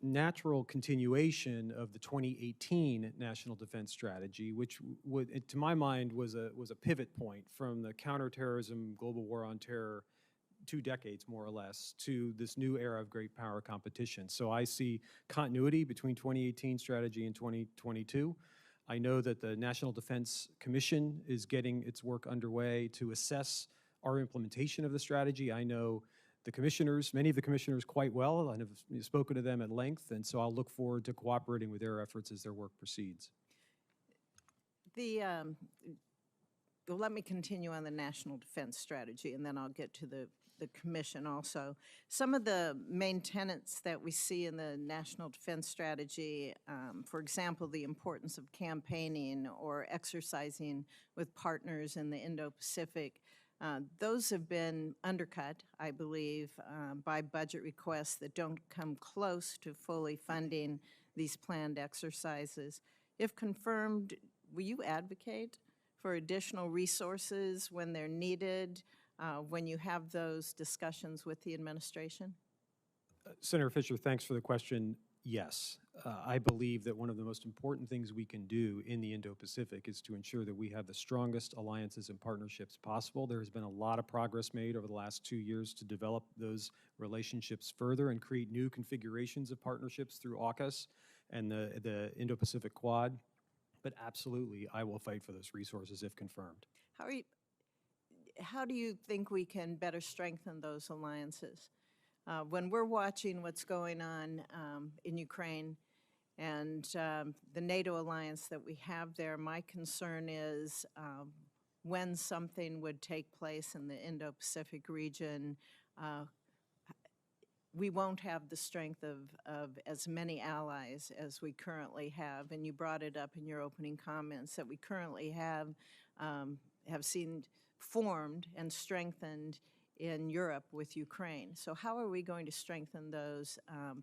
natural continuation of the 2018 National Defense Strategy, which to my mind was a pivot point from the counterterrorism, global war on terror, 2 decades more or less, to this new era of great power competition. So I see continuity between 2018 strategy and 2022. I know that the National Defense Commission is getting its work underway to assess our implementation of the strategy. I know the commissioners, many of the commissioners quite well, and have spoken to them at length, and so I'll look forward to cooperating with their efforts as their work proceeds. Well, let me continue on the National Defense Strategy, and then I'll get to the Commission also. Some of the main tenets that we see in the National Defense Strategy, for example, the importance of campaigning or exercising with partners in the Indo-Pacific, those have been undercut, I believe, by budget requests that don't come close to fully funding these planned exercises. If confirmed, will you advocate for additional resources when they're needed, when you have those discussions with the administration? Senator Fisher, thanks for the question. Yes, I believe that one of the most important things we can do in the Indo-Pacific is to ensure that we have the strongest alliances and partnerships possible. There has been a lot of progress made over the last 2 years to develop those relationships further and create new configurations of partnerships through AUKUS and the Indo-Pacific Quad. But absolutely, I will fight for those resources if confirmed. How do you think we can better strengthen those alliances? When we're watching what's going on in Ukraine and the NATO alliance that we have there, my concern is when something would take place in the Indo-Pacific region, we won't have the strength of as many allies as we currently have. And you brought it up in your opening comments that we currently have seen formed and strengthened in Europe with Ukraine. So how are we going to strengthen those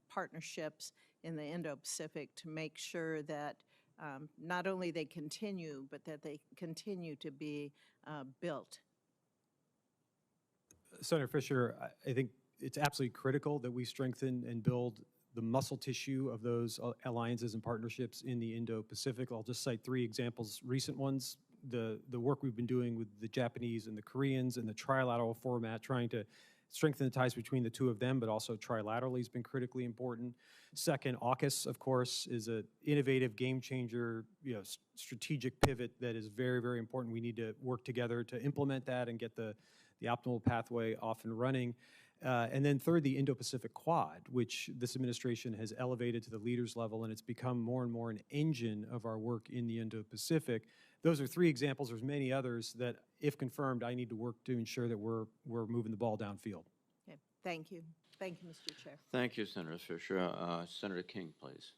partnerships in the Indo-Pacific to make sure that not only they continue, but that they continue to be built? Senator Fisher, I think it's absolutely critical that we strengthen and build the muscle tissue of those alliances and partnerships in the Indo-Pacific. I'll just cite 3 examples, recent ones. The work we've been doing with the Japanese and the Koreans in the trilateral format, trying to strengthen the ties between the 2 of them, but also trilaterally has been critically important. Second, AUKUS, of course, is an innovative game changer, strategic pivot that is very, very important. We need to work together to implement that and get the optimal pathway off and running. And then third, the Indo-Pacific Quad, which this administration has elevated to the leaders level, and it's become more and more an engine of our work in the Indo-Pacific. Those are 3 examples. There's many others that, if confirmed, I need to work to ensure that we're moving the ball downfield. Okay. Thank you. Thank you, Mr. Chair. Thank you, Senator Fisher. Senator King, please.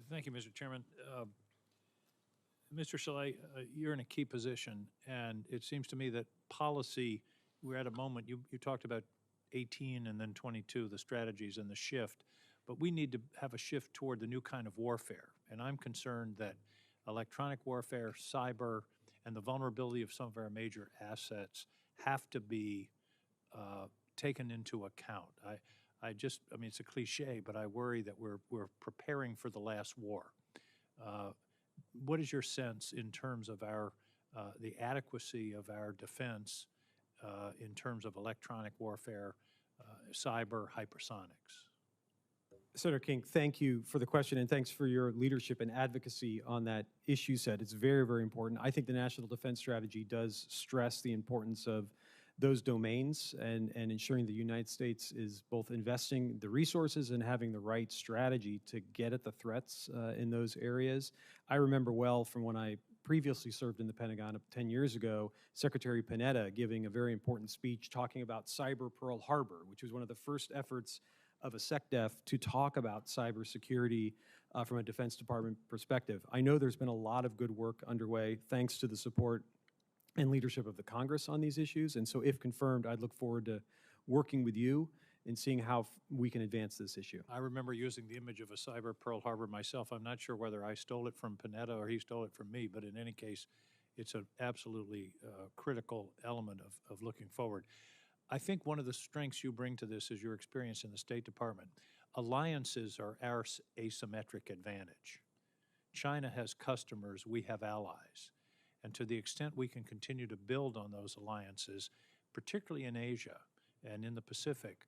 Thank you, Mr. Chairman. Mr. Chollet, you're in a key position, and it seems to me that policy, we're at a moment, you talked about 18 and then 22, the strategies and the shift, but we need to have a shift toward the new kind of warfare. And I'm concerned that electronic warfare, cyber, and the vulnerability of some of our major assets have to be taken into account. I mean, it's a cliche, but I worry that we're preparing for the last war. What is your sense in terms of the adequacy of our defense in terms of electronic warfare, cyber, hypersonics? Senator King, thank you for the question, and thanks for your leadership and advocacy on that issue set. It's very, very important. I think the National Defense Strategy does stress the importance of those domains and ensuring the United States is both investing the resources and having the right strategy to get at the threats in those areas. I remember well from when I previously served in the Pentagon 10 years ago, Secretary Panetta giving a very important speech talking about Cyber Pearl Harbor, which was one of the first efforts of a SecDef to talk about cybersecurity from a Defense Department perspective. I know there's been a lot of good work underway thanks to the support and leadership of the Congress on these issues. And so if confirmed, I'd look forward to working with you and seeing how we can advance this issue. I remember using the image of a cyber Pearl Harbor myself. I'm not sure whether I stole it from Panetta or he stole it from me, but in any case, it's an absolutely critical element of looking forward. I think one of the strengths you bring to this is your experience in the State Department. Alliances are our asymmetric advantage. China has customers, we have allies. And to the extent we can continue to build on those alliances, particularly in Asia and in the Pacific,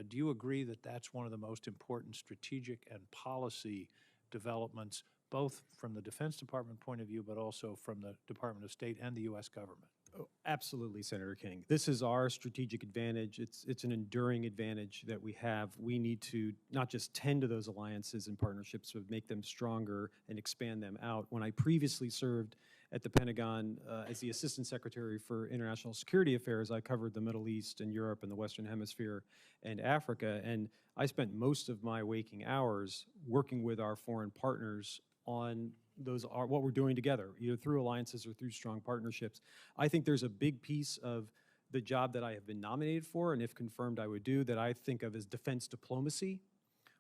do you agree that that's one of the most important strategic and policy developments, both from the Defense Department point of view, but also from the Department of State and the U.S. government? Oh, absolutely, Senator King. This is our strategic advantage. It's an enduring advantage that we have. We need to not just tend to those alliances and partnerships, but make them stronger and expand them out. When I previously served at the Pentagon as the Assistant Secretary for International Security Affairs, I covered the Middle East and Europe and the Western Hemisphere and Africa. And I spent most of my waking hours working with our foreign partners on those are what we're doing together, either through alliances or through strong partnerships. I think there's a big piece of the job that I have been nominated for, and if confirmed I would do, that I think of as defense diplomacy,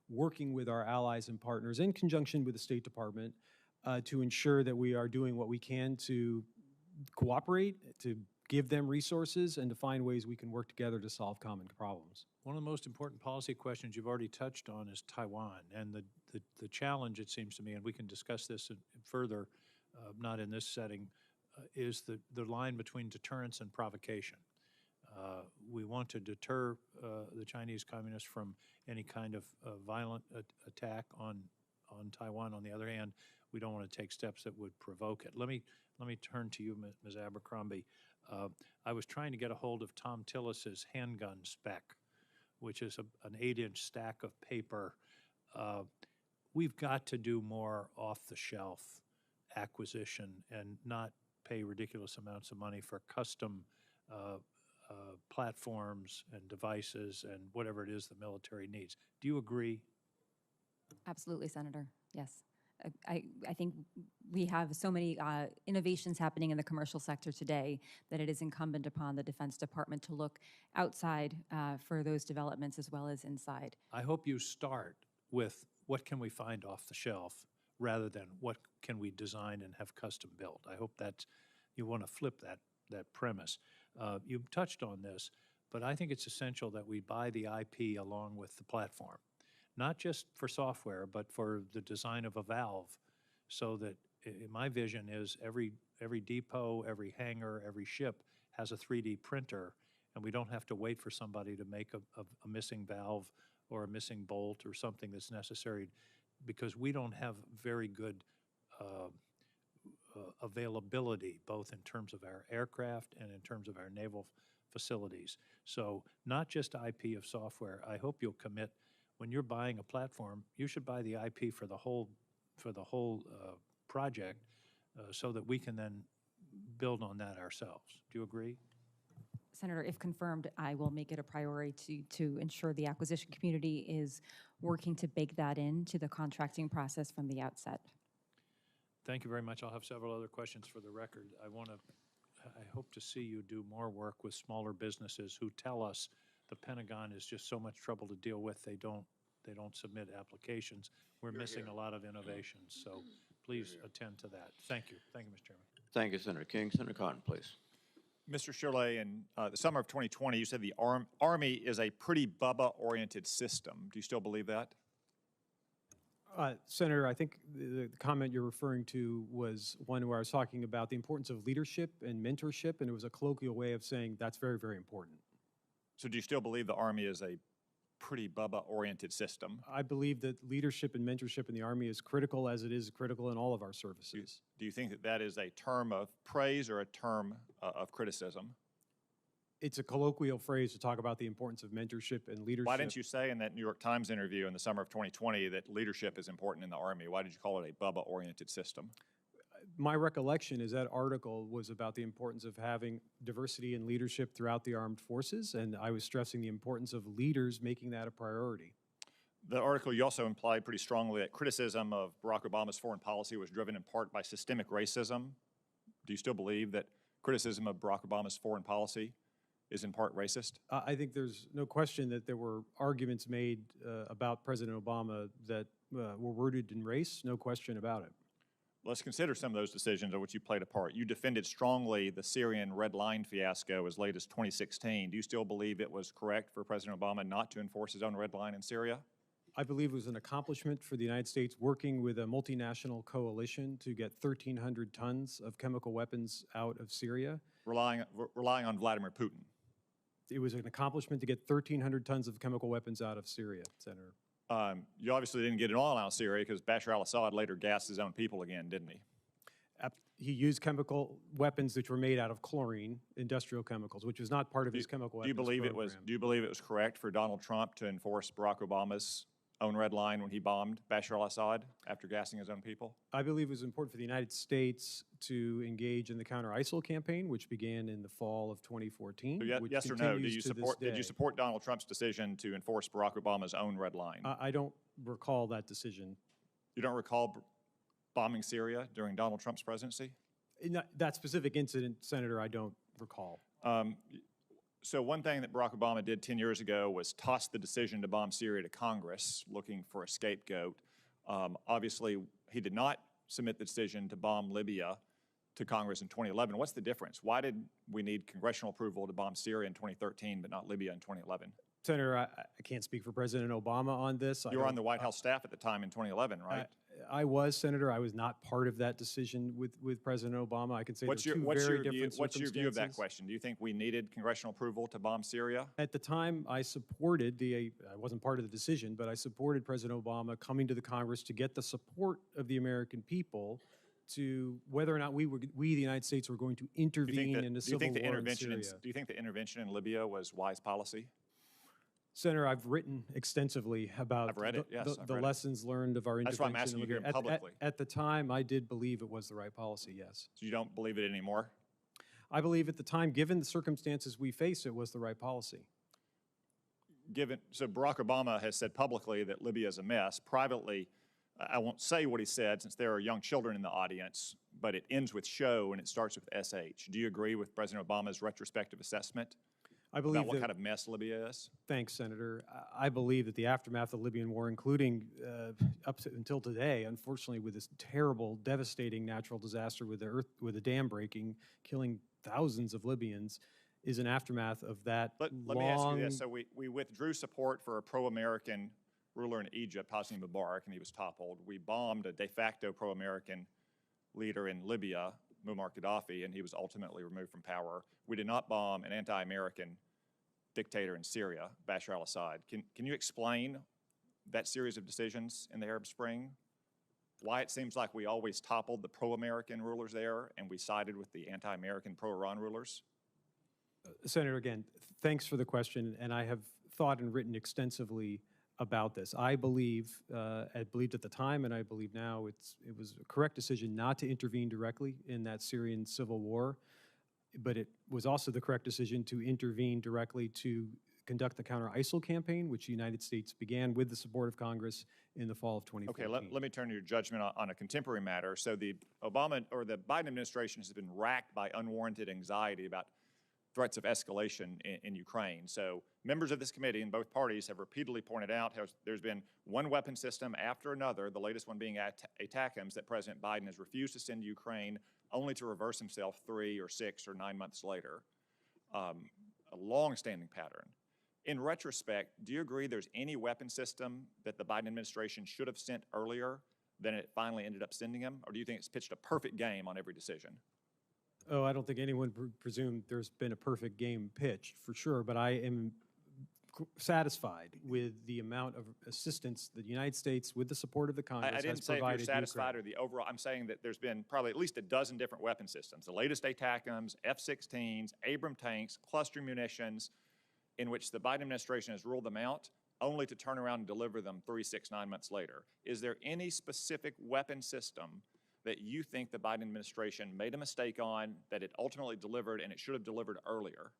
working with our allies and partners in conjunction with the State Department to ensure that we are doing what we can to cooperate, to give them resources, and to find ways we can work together to solve common problems. One of the most important policy questions you've already touched on is Taiwan, and the challenge, it seems to me, and we can discuss this further, not in this setting, is the line between deterrence and provocation. We want to deter the Chinese Communists from any kind of violent attack on Taiwan. On the other hand, we don't want to take steps that would provoke it. Let me turn to you, Ms. Abercrombie. I was trying to get a hold of Tom Tillis's handgun spec, which is an 8-inch stack of paper. We've got to do more off-the-shelf acquisition and not pay ridiculous amounts of money for custom platforms and devices and whatever it is the military needs. Do you agree? Absolutely, Senator. Yes. I think we have so many innovations happening in the commercial sector today that it is incumbent upon the Defense Department to look outside for those developments as well as inside. I hope you start with what can we find off the shelf rather than what can we design and have custom built. I hope that you want to flip that premise. You've touched on this, but I think it's essential that we buy the IP along with the platform. Not just for software, but for the design of a valve, so that my vision is every depot, every hangar, every ship has a 3D printer, and we don't have to wait for somebody to make a missing valve or a missing bolt or something that's necessary, because we don't have very good availability, both in terms of our aircraft and in terms of our naval facilities. So not just IP of software. I hope you'll commit. When you're buying a platform, you should buy the IP for the whole project, so that we can then build on that ourselves. Do you agree? Senator, if confirmed, I will make it a priority to ensure the acquisition community is working to bake that into the contracting process from the outset. Thank you very much. I'll have several other questions for the record. I hope to see you do more work with smaller businesses who tell us the Pentagon is just so much trouble to deal with, they don't submit applications. We're missing a lot of innovations, so please attend to that. Thank you. Thank you, Mr. Chairman. Thank you, Senator King. Senator Cotton, please. Mr. Chollet, in the summer of 2020, you said the Army is a pretty Bubba-oriented system. Do you still believe that? Senator, I think the comment you're referring to was one where I was talking about the importance of leadership and mentorship, and it was a colloquial way of saying that's very, very important. So do you still believe the Army is a pretty Bubba-oriented system? I believe that leadership and mentorship in the Army is critical, as it is critical in all of our services. Do you think that that is a term of praise or a term of criticism? It's a colloquial phrase to talk about the importance of mentorship and leadership. Why didn't you say in that New York Times interview in the summer of 2020 that leadership is important in the Army? Why did you call it a Bubba-oriented system? My recollection is that article was about the importance of having diversity and leadership throughout the armed forces, and I was stressing the importance of leaders making that a priority. The article, you also implied pretty strongly that criticism of Barack Obama's foreign policy was driven in part by systemic racism. Do you still believe that criticism of Barack Obama's foreign policy is in part racist? I think there's no question that there were arguments made about President Obama that were rooted in race, no question about it. Let's consider some of those decisions in which you played a part. You defended strongly the Syrian Red Line fiasco as late as 2016. Do you still believe it was correct for President Obama not to enforce his own red line in Syria? I believe it was an accomplishment for the United States working with a multinational coalition to get 1,300 tons of chemical weapons out of Syria. Relying on Vladimir Putin. It was an accomplishment to get 1,300 tons of chemical weapons out of Syria, Senator. You obviously didn't get it all out of Syria because Bashar al-Assad later gassed his own people again, didn't he? He used chemical weapons which were made out of chlorine, industrial chemicals, which was not part of his chemical weapons program. Do you believe it was correct for Donald Trump to enforce Barack Obama's own red line when he bombed Bashar al-Assad after gassing his own people? I believe it was important for the United States to engage in the counter-ISIL campaign, which began in the fall of 2014. So yes or no, did you support Donald Trump's decision to enforce Barack Obama's own red line? I don't recall that decision. You don't recall bombing Syria during Donald Trump's presidency? In that specific incident, Senator, I don't recall. So one thing that Barack Obama did 10 years ago was toss the decision to bomb Syria to Congress, looking for a scapegoat. Obviously, he did not submit the decision to bomb Libya to Congress in 2011. What's the difference? Why did we need congressional approval to bomb Syria in 2013 but not Libya in 2011? Senator, I can't speak for President Obama on this. You were on the White House staff at the time in 2011, right? I was, Senator. I was not part of that decision with President Obama. I can say what's your view of that question? Do you think we needed congressional approval to bomb Syria? At the time, I supported I wasn't part of the decision, but I supported President Obama coming to the Congress to get the support of the American people to whether or not we, the United States, were going to intervene in a civil war in Syria. Do you think the intervention in Libya was wise policy? Senator, I've written extensively about I've read it, yes, the lessons learned of our intervention. That's why I'm asking you here publicly. At the time, I did believe it was the right policy, yes. So you don't believe it anymore? I believe at the time, given the circumstances we face, it was the right policy. So Barack Obama has said publicly that Libya is a mess. Privately, I won't say what he said since there are young children in the audience, but it ends with show and it starts with SH. Do you agree with President Obama's retrospective assessment? I believe about what kind of mess Libya is? Thanks, Senator. I believe that the aftermath of the Libyan war, including until today, unfortunately, with this terrible, devastating natural disaster with the dam breaking, killing thousands of Libyans, is an aftermath of that Let me ask you this. So we withdrew support for a pro-American ruler in Egypt, Hosni Mubarak, and he was toppled. We bombed a de facto pro-American leader in Libya, Muammar Gaddafi, and he was ultimately removed from power. We did not bomb an anti-American dictator in Syria, Bashar al-Assad. Can you explain that series of decisions in the Arab Spring? Why it seems like we always toppled the pro-American rulers there and we sided with the anti-American pro-Iran rulers? Senator, again, thanks for the question, and I have thought and written extensively about this. I believed at the time, and I believe now, it was a correct decision not to intervene directly in that Syrian civil war, but it was also the correct decision to intervene directly to conduct the counter-ISIL campaign, which the United States began with the support of Congress in the fall of 2014. Okay, let me turn to your judgment on a contemporary matter. So the Biden administration has been racked by unwarranted anxiety about threats of escalation in Ukraine. So members of this committee in both parties have repeatedly pointed out how there's been one weapon system after another, the latest one being ATACMS, that President Biden has refused to send to Ukraine, only to reverse himself 3 or 6 or 9 months later. A long-standing pattern. In retrospect, do you agree there's any weapon system that the Biden administration should have sent earlier than it finally ended up sending him? Or do you think it's pitched a perfect game on every decision? Oh, I don't think anyone presumed there's been a perfect game pitched, for sure, but I am satisfied with the amount of assistance the United States, with the support of the Congress, has provided. I didn't say if you're satisfied or the overall. I'm saying that there's been probably at least a dozen different weapon systems. The latest ATACMS, F-16s, Abrams tanks, cluster munitions, in which the Biden administration has ruled them out, only to turn around and deliver them 3, 6, 9 months later. Is there any specific weapon system that you think the Biden administration made a mistake on, that it ultimately delivered and it should have delivered earlier?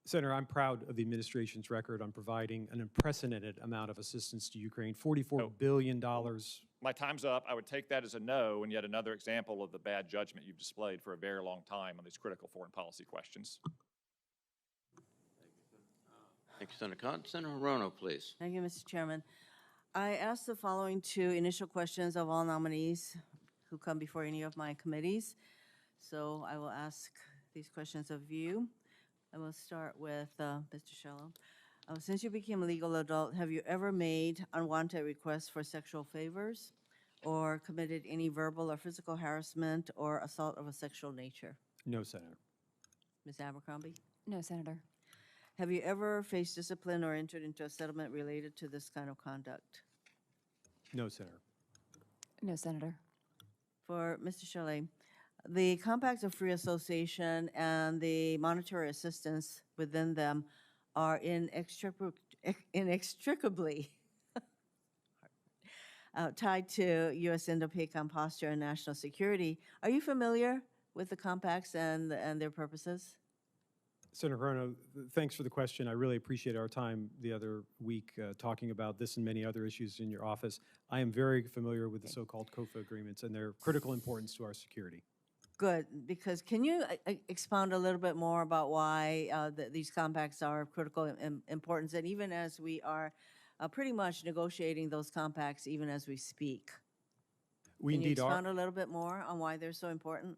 Senator, I'm proud of the administration's record on providing an unprecedented amount of assistance to Ukraine, $44 billion. My time's up. I would take that as a no, and yet another example of the bad judgment you've displayed for a very long time on these critical foreign policy questions. Thank you, Senator Cotton. Senator Hirono, please. Thank you, Mr. Chairman. I asked the following two initial questions of all nominees who come before any of my committees. So I will ask these questions of you. I will start with Mr. Shallow. Since you became a legal adult, have you ever made unwanted requests for sexual favors or committed any verbal or physical harassment or assault of a sexual nature? No, Senator. Ms. Abercrombie? No, Senator. Have you ever faced discipline or entered into a settlement related to this kind of conduct? No, Senator. No, Senator. For Mr. Chollet, the compacts of free association and the monetary assistance within them are inextricably tied to U.S. Indo-PACOM posture and national security. Are you familiar with the compacts and their purposes? Senator Hirono, thanks for the question. I really appreciate our time the other week talking about this and many other issues in your office. I am very familiar with the so-called COFA agreements and their critical importance to our security. Good, because can you expound a little bit more about why these compacts are of critical importance, and even as we are pretty much negotiating those compacts even as we speak? We Can you indeed are. expound a little bit more on why they're so important?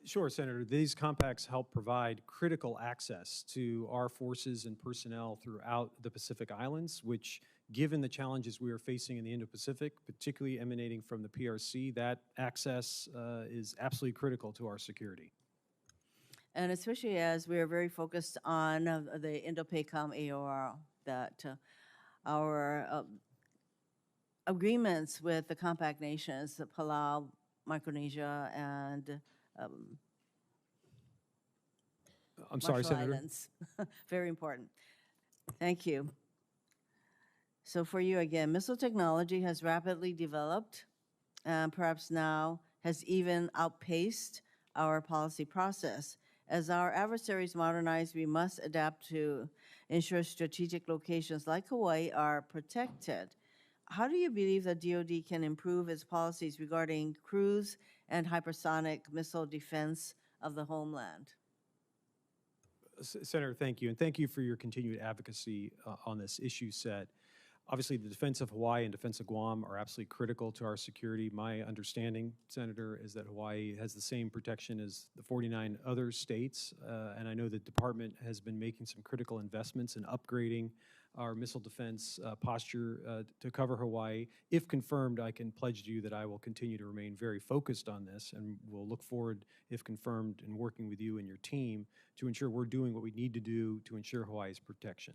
Sure, Senator. These compacts help provide critical access to our forces and personnel throughout the Pacific Islands, which, given the challenges we are facing in the Indo-Pacific, particularly emanating from the PRC, that access is absolutely critical to our security. And especially as we are very focused on the Indo-PACOM AOR, that our agreements with the compact nations, Palau, Micronesia, and I'm sorry, Marshall Senator. Islands. Very important. Thank you. So for you again, missile technology has rapidly developed and perhaps now has even outpaced our policy process. As our adversaries modernize, we must adapt to ensure strategic locations like Hawaii are protected. How do you believe that DoD can improve its policies regarding cruise and hypersonic missile defense of the homeland? Senator, thank you. And thank you for your continued advocacy on this issue set. Obviously, the defense of Hawaii and defense of Guam are absolutely critical to our security. My understanding, Senator, is that Hawaii has the same protection as the 49 other states. And I know the department has been making some critical investments in upgrading our missile defense posture to cover Hawaii. If confirmed, I can pledge to you that I will continue to remain very focused on this, and we'll look forward, if confirmed, in working with you and your team to ensure we're doing what we need to do to ensure Hawaii's protection.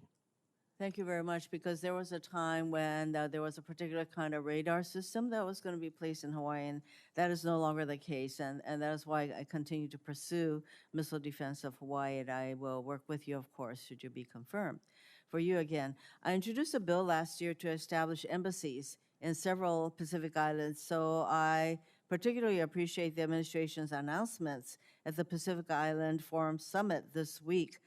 Thank you very much, because there was a time when there was a particular kind of radar system that was going to be placed in Hawaii, and that is no longer the case, and that is why I continue to pursue missile defense of Hawaii, and I will work with you, of course, should you be confirmed. For you again, I introduced a bill last year to establish embassies in several Pacific Islands, so I particularly appreciate the administration's announcements at the Pacific Island Forum Summit this week.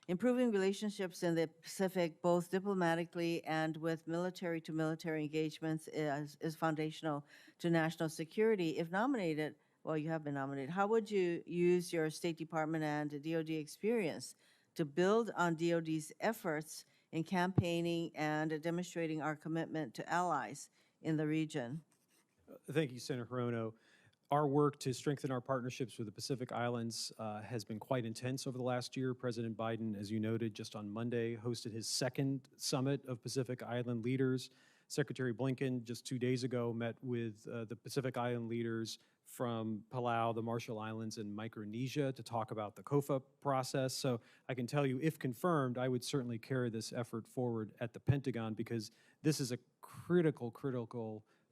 Improving relationships in the Pacific, both diplomatically and with military-to-military engagements, is foundational to national security. If nominated, well, you have been nominated, how would you use your State Department and DoD experience to build on DoD's efforts in campaigning and demonstrating our commitment to allies in the region? Thank you, Senator Hirono. Our work to strengthen our partnerships with the Pacific Islands has been quite intense over the last year. President Biden, as you noted, just on Monday, hosted his second summit of Pacific Island leaders. Secretary Blinken, just 2 days ago, met with the Pacific Island leaders from Palau, the Marshall Islands, and Micronesia to talk about the COFA process. So I can tell you, if confirmed, I would certainly carry this effort forward at the Pentagon, because this is a critical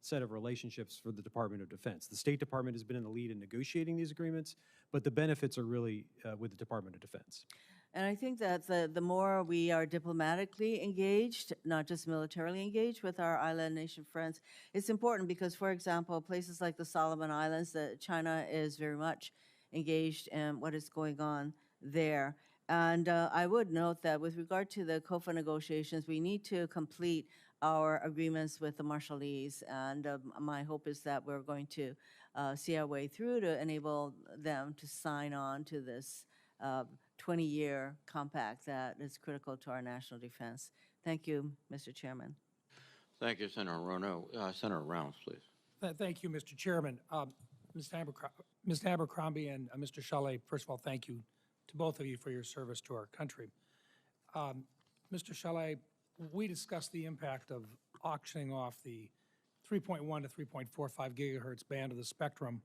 set of relationships for the Department of Defense. The State Department has been in the lead in negotiating these agreements, but the benefits are really with the Department of Defense. And I think that the more we are diplomatically engaged, not just militarily engaged with our island nation friends, it's important because, for example, places like the Solomon Islands, China is very much engaged in what is going on there. And I would note that with regard to the COFA negotiations, we need to complete our agreements with the Marshallese. And my hope is that we're going to see our way through to enable them to sign on to this 20-year compact that is critical to our national defense. Thank you, Mr. Chairman. Thank you, Senator Rono. Senator Rounds, please. Thank you, Mr. Chairman. Ms. Abercrombie and Mr. Chollet, first of all, thank you to both of you for your service to our country. Mr. Chollet, we discussed the impact of auctioning off the 3.1 to 3.45 gigahertz band of the spectrum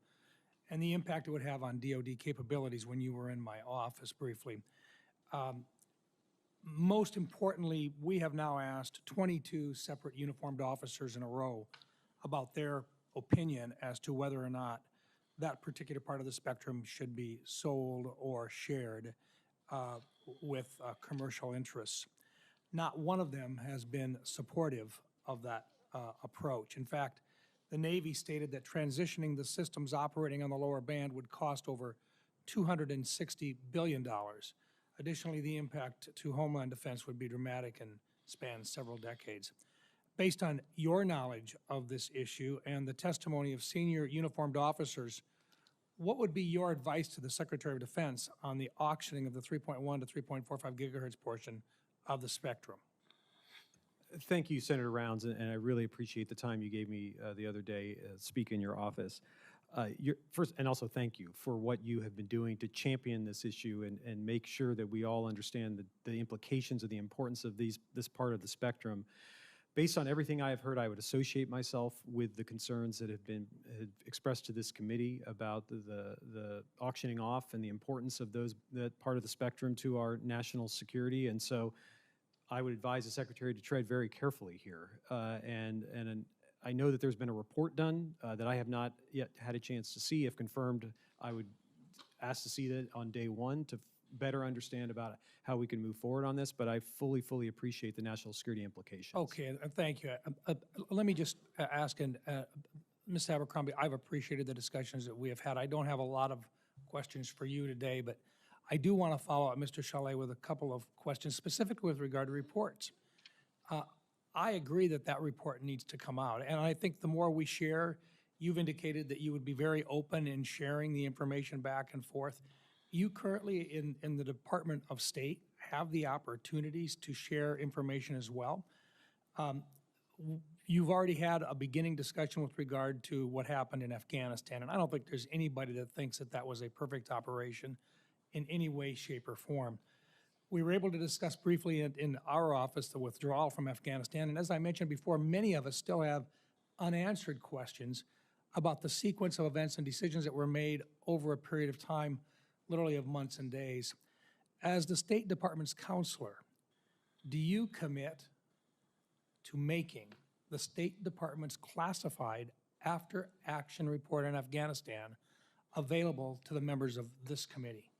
and the impact it would have on DoD capabilities when you were in my office briefly. Most importantly, we have now asked 22 separate uniformed officers in a row about their opinion as to whether or not that particular part of the spectrum should be sold or shared with commercial interests. Not one of them has been supportive of that approach. In fact, the Navy stated that transitioning the systems operating on the lower band would cost over $260 billion. Additionally, the impact to Homeland Defense would be dramatic and span several decades. Based on your knowledge of this issue and the testimony of senior uniformed officers, what would be your advice to the Secretary of Defense on the auctioning of the 3.1 to 3.45 gigahertz portion of the spectrum? Thank you, Senator Rounds, and I really appreciate the time you gave me the other day speak in your office. First, and also thank you for what you have been doing to champion this issue and make sure that we all understand the implications of the importance of this part of the spectrum. Based on everything I have heard, I would associate myself with the concerns that have been expressed to this committee about the auctioning off and the importance of that part of the spectrum to our national security. And so I would advise the Secretary to tread very carefully here. And I know that there's been a report done that I have not yet had a chance to see. If confirmed, I would ask to see that on day one to better understand about how we can move forward on this, but I fully appreciate the national security implications. Okay, thank you. Let me just ask, and Ms. Abercrombie, I've appreciated the discussions that we have had. I don't have a lot of questions for you today, but I do want to follow up Mr. Chollet with a couple of questions, specifically with regard to reports. I agree that that report needs to come out, and I think the more we share, you've indicated that you would be very open in sharing the information back and forth. You currently, in the Department of State, have the opportunities to share information as well. You've already had a beginning discussion with regard to what happened in Afghanistan, and I don't think there's anybody that thinks that that was a perfect operation in any way, shape, or form. We were able to discuss briefly in our office the withdrawal from Afghanistan, and as I mentioned before, many of us still have unanswered questions about the sequence of events and decisions that were made over a period of time, literally of months and days. As the State Department's counselor, do you commit to making the State Department's classified after-action report on Afghanistan available to the members of this committee?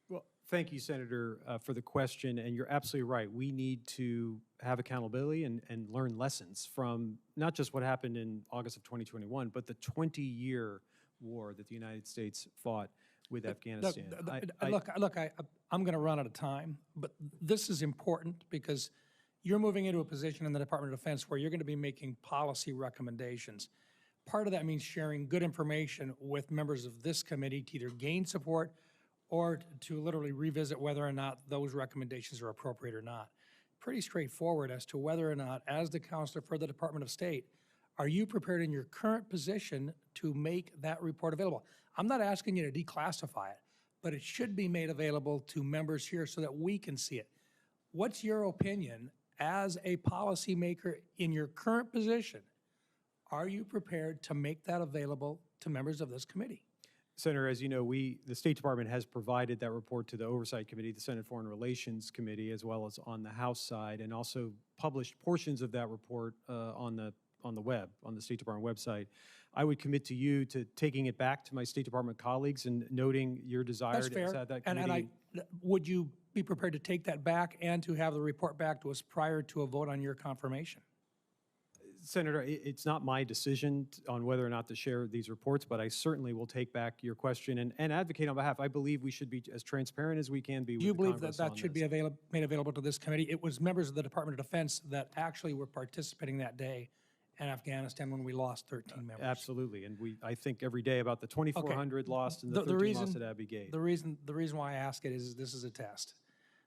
Well, thank you, Senator, for the question, and you're absolutely right. We need to have accountability and learn lessons from not just what happened in August of 2021, but the 20-year war that the United States fought with Afghanistan. Look, I'm going to run out of time, but this is important because you're moving into a position in the Department of Defense where you're going to be making policy recommendations. Part of that means sharing good information with members of this committee to either gain support or to literally revisit whether or not those recommendations are appropriate or not. Pretty straightforward as to whether or not, as the counselor for the Department of State, are you prepared in your current position to make that report available? I'm not asking you to declassify it, but it should be made available to members here so that we can see it. What's your opinion as a policymaker in your current position? Are you prepared to make that available to members of this committee? Senator, as you know, the State Department has provided that report to the Oversight Committee, the Senate Foreign Relations Committee, as well as on the House side, and also published portions of that report on the web, on the State Department website. I would commit to you to taking it back to my State Department colleagues and noting your desire That's to fair. have that committee. Would you be prepared to take that back and to have the report back to us prior to a vote on your confirmation? Senator, it's not my decision on whether or not to share these reports, but I certainly will take back your question and advocate on behalf. I believe we should be as transparent as we can be with Do you the believe that Congress that on should this. be made available to this committee? It was members of the Department of Defense that actually were participating that day in Afghanistan when we lost 13 members. Absolutely, and I think every day about the 2,400 lost and the 13 lost at Abbey Gate. The reason why I ask it is this is a test.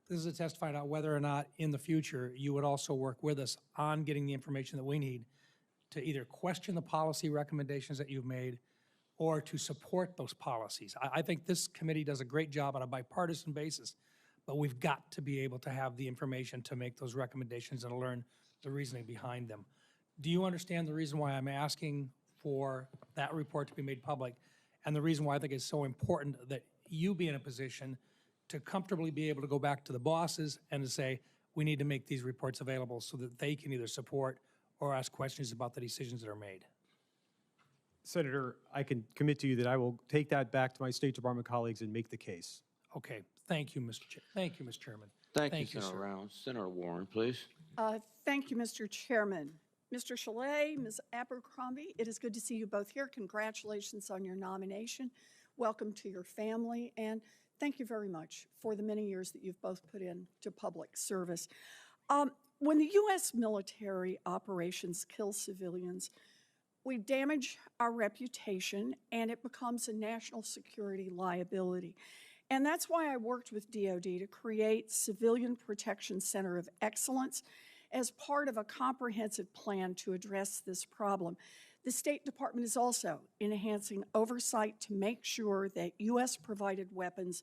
This is a test to find out whether or not in the future you would also work with us on getting the information that we need to either question the policy recommendations that you've made or to support those policies. I think this committee does a great job on a bipartisan basis, but we've got to be able to have the information to make those recommendations and learn the reasoning behind them. Do you understand the reason why I'm asking for that report to be made public and the reason why I think it's so important that you be in a position to comfortably be able to go back to the bosses and to say, we need to make these reports available so that they can either support or ask questions about the decisions that are made? Senator, I can commit to you that I will take that back to my State Department colleagues and make the case. Okay, thank you, Mr. Chair. Thank you, Mr. Chairman. Thank you, sir. Senator Rounds. Senator Warren, please. Thank you, Mr. Chairman. Mr. Chollet, Ms. Abercrombie, it is good to see you both here. Congratulations on your nomination. Welcome to your family, and thank you very much for the many years that you've both put into public service. When the U.S. military operations kill civilians, we damage our reputation, and it becomes a national security liability. And that's why I worked with DoD to create Civilian Protection Center of Excellence as part of a comprehensive plan to address this problem. The State Department is also enhancing oversight to make sure that U.S.-provided weapons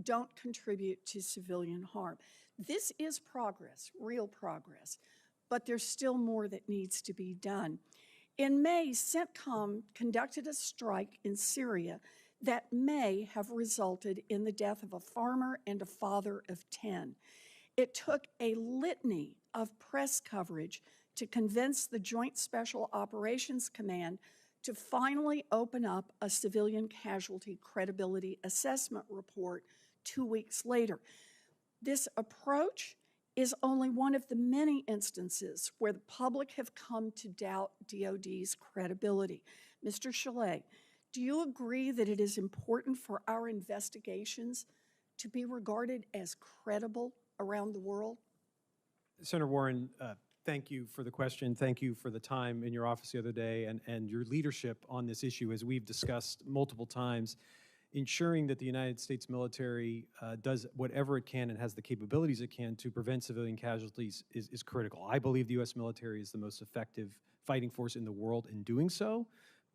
don't contribute to civilian harm. This is progress, real progress, but there's still more that needs to be done. In May, CENTCOM conducted a strike in Syria that may have resulted in the death of a farmer and a father of 10. It took a litany of press coverage to convince the Joint Special Operations Command to finally open up a civilian casualty credibility assessment report 2 weeks later. This approach is only one of the many instances where the public have come to doubt DoD's credibility. Mr. Chollet, do you agree that it is important for our investigations to be regarded as credible around the world? Senator Warren, thank you for the question. Thank you for the time in your office the other day and your leadership on this issue, as we've discussed multiple times. Ensuring that the United States military does whatever it can and has the capabilities it can to prevent civilian casualties is critical. I believe the U.S. military is the most effective fighting force in the world in doing so.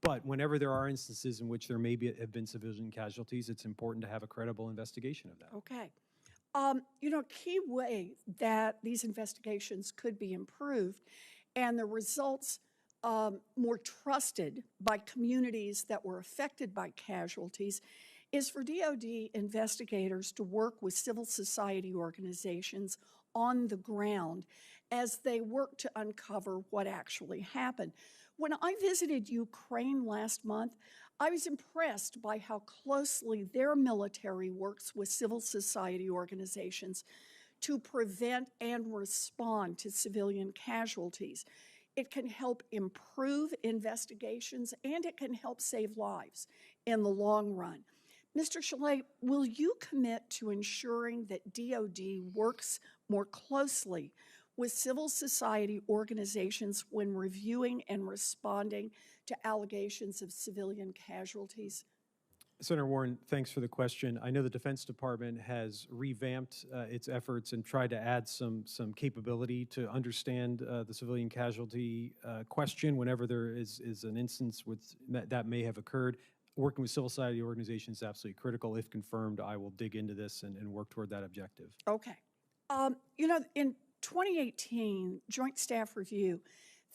But whenever there are instances in which there have been civilian casualties, it's important to have a credible investigation of that. Okay. You know, a key way that these investigations could be improved and the results more trusted by communities that were affected by casualties is for DoD investigators to work with civil society organizations on the ground as they work to uncover what actually happened. When I visited Ukraine last month, I was impressed by how closely their military works with civil society organizations to prevent and respond to civilian casualties. It can help improve investigations, and it can help save lives in the long run. Mr. Chollet, will you commit to ensuring that DoD works more closely with civil society organizations when reviewing and responding to allegations of civilian casualties? Senator Warren, thanks for the question. I know the Defense Department has revamped its efforts and tried to add some capability to understand the civilian casualty question whenever there is an instance that may have occurred. Working with civil society organizations is absolutely critical. If confirmed, I will dig into this and work toward that objective. Okay. You know, in 2018, Joint Staff Review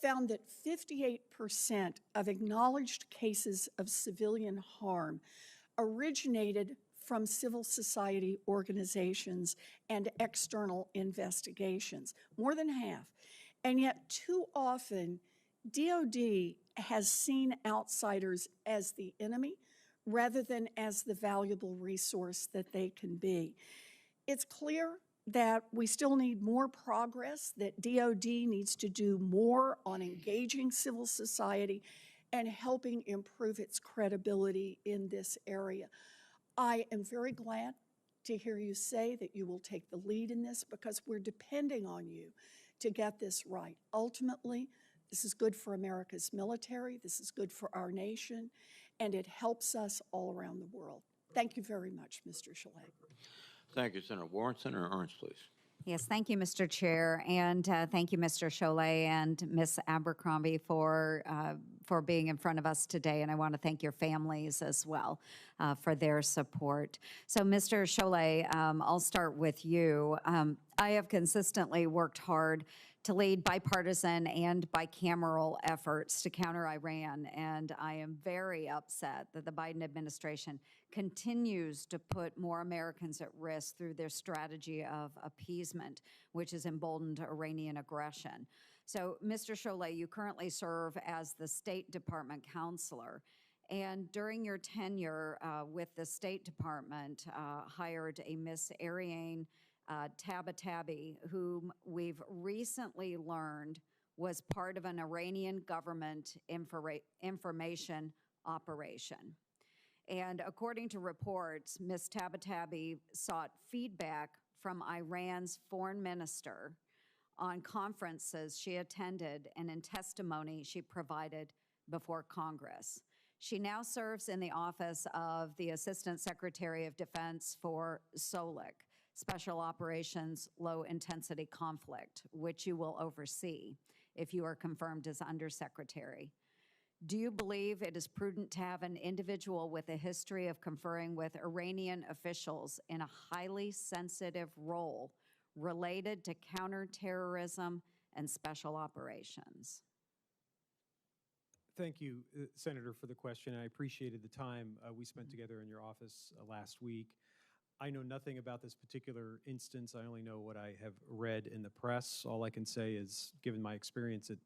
found that 58% of acknowledged cases of civilian harm originated from civil society organizations and external investigations, more than half. And yet, too often, DoD has seen outsiders as the enemy rather than as the valuable resource that they can be. It's clear that we still need more progress, that DOD needs to do more on engaging civil society and helping improve its credibility in this area. I am very glad to hear you say that you will take the lead in this because we're depending on you to get this right. Ultimately, this is good for America's military, this is good for our nation, and it helps us all around the world. Thank you very much, Mr. Chollet. Thank you, Senator Warren. Senator Ernst, please. Yes, thank you, Mr. Chair, and thank you, Mr. Chollet and Ms. Abercrombie for being in front of us today, and I want to thank your families as well for their support. So, Mr. Chollet, I'll start with you. I have consistently worked hard to lead bipartisan and bicameral efforts to counter Iran, and I am very upset that the Biden administration continues to put more Americans at risk through their strategy of appeasement, which has emboldened Iranian aggression. So, Mr. Chollet, you currently serve as the State Department counselor, and during your tenure with the State Department, hired a Miss Ariane Tabatabai, whom we've recently learned was part of an Iranian government information operation. And according to reports, Ms. Tabatabai sought feedback from Iran's foreign minister on conferences she attended and in testimony she provided before Congress. She now serves in the office of the Assistant Secretary of Defense for SOLIC, Special Operations Low Intensity Conflict, which you will oversee if you are confirmed as Undersecretary. Do you believe it is prudent to have an individual with a history of conferring with Iranian officials in a highly sensitive role related to counterterrorism and special operations? Thank you, Senator, for the question. I appreciated the time we spent together in your office last week. I know nothing about this particular instance. I only know what I have read in the press. All I can say is, given my experience at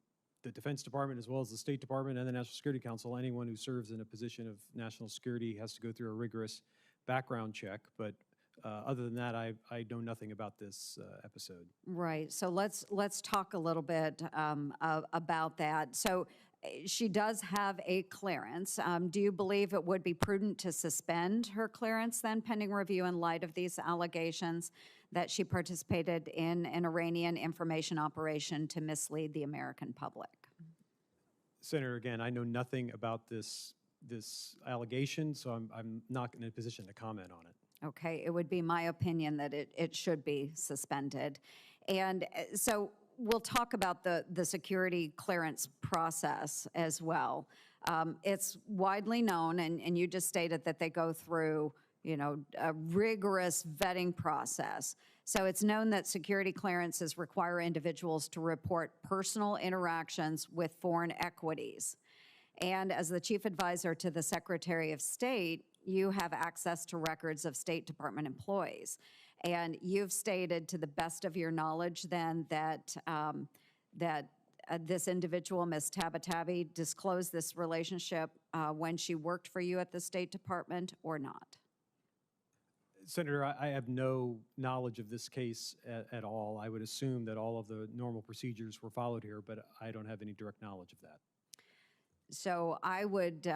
the Defense Department as well as the State Department and the National Security Council, anyone who serves in a position of national security has to go through a rigorous background check. But other than that, I know nothing about this episode. Right. So let's talk a little bit about that. So she does have a clearance. Do you believe it would be prudent to suspend her clearance then, pending review in light of these allegations that she participated in an Iranian information operation to mislead the American public? Senator, again, I know nothing about this allegation, so I'm not in a position to comment on it. Okay, it would be my opinion that it should be suspended. And so we'll talk about the security clearance process as well. It's widely known, and you just stated that they go through, a rigorous vetting process. So it's known that security clearances require individuals to report personal interactions with foreign equities. And as the chief advisor to the Secretary of State, you have access to records of State Department employees. And you've stated, to the best of your knowledge, then, that this individual, Ms. Tabatabai, disclosed this relationship when she worked for you at the State Department, or not? Senator, I have no knowledge of this case at all. I would assume that all of the normal procedures were followed here, but I don't have any direct knowledge of that. So I would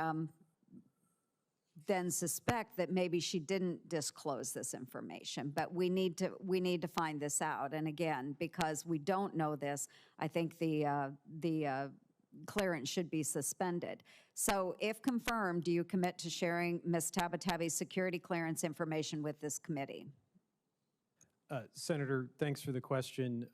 then suspect that maybe she didn't disclose this information, but we need to find this out. And again, because we don't know this, I think the clearance should be suspended. So if confirmed, do you commit to sharing Ms. Tabatabai's security clearance information with this committee? Senator, thanks for the question.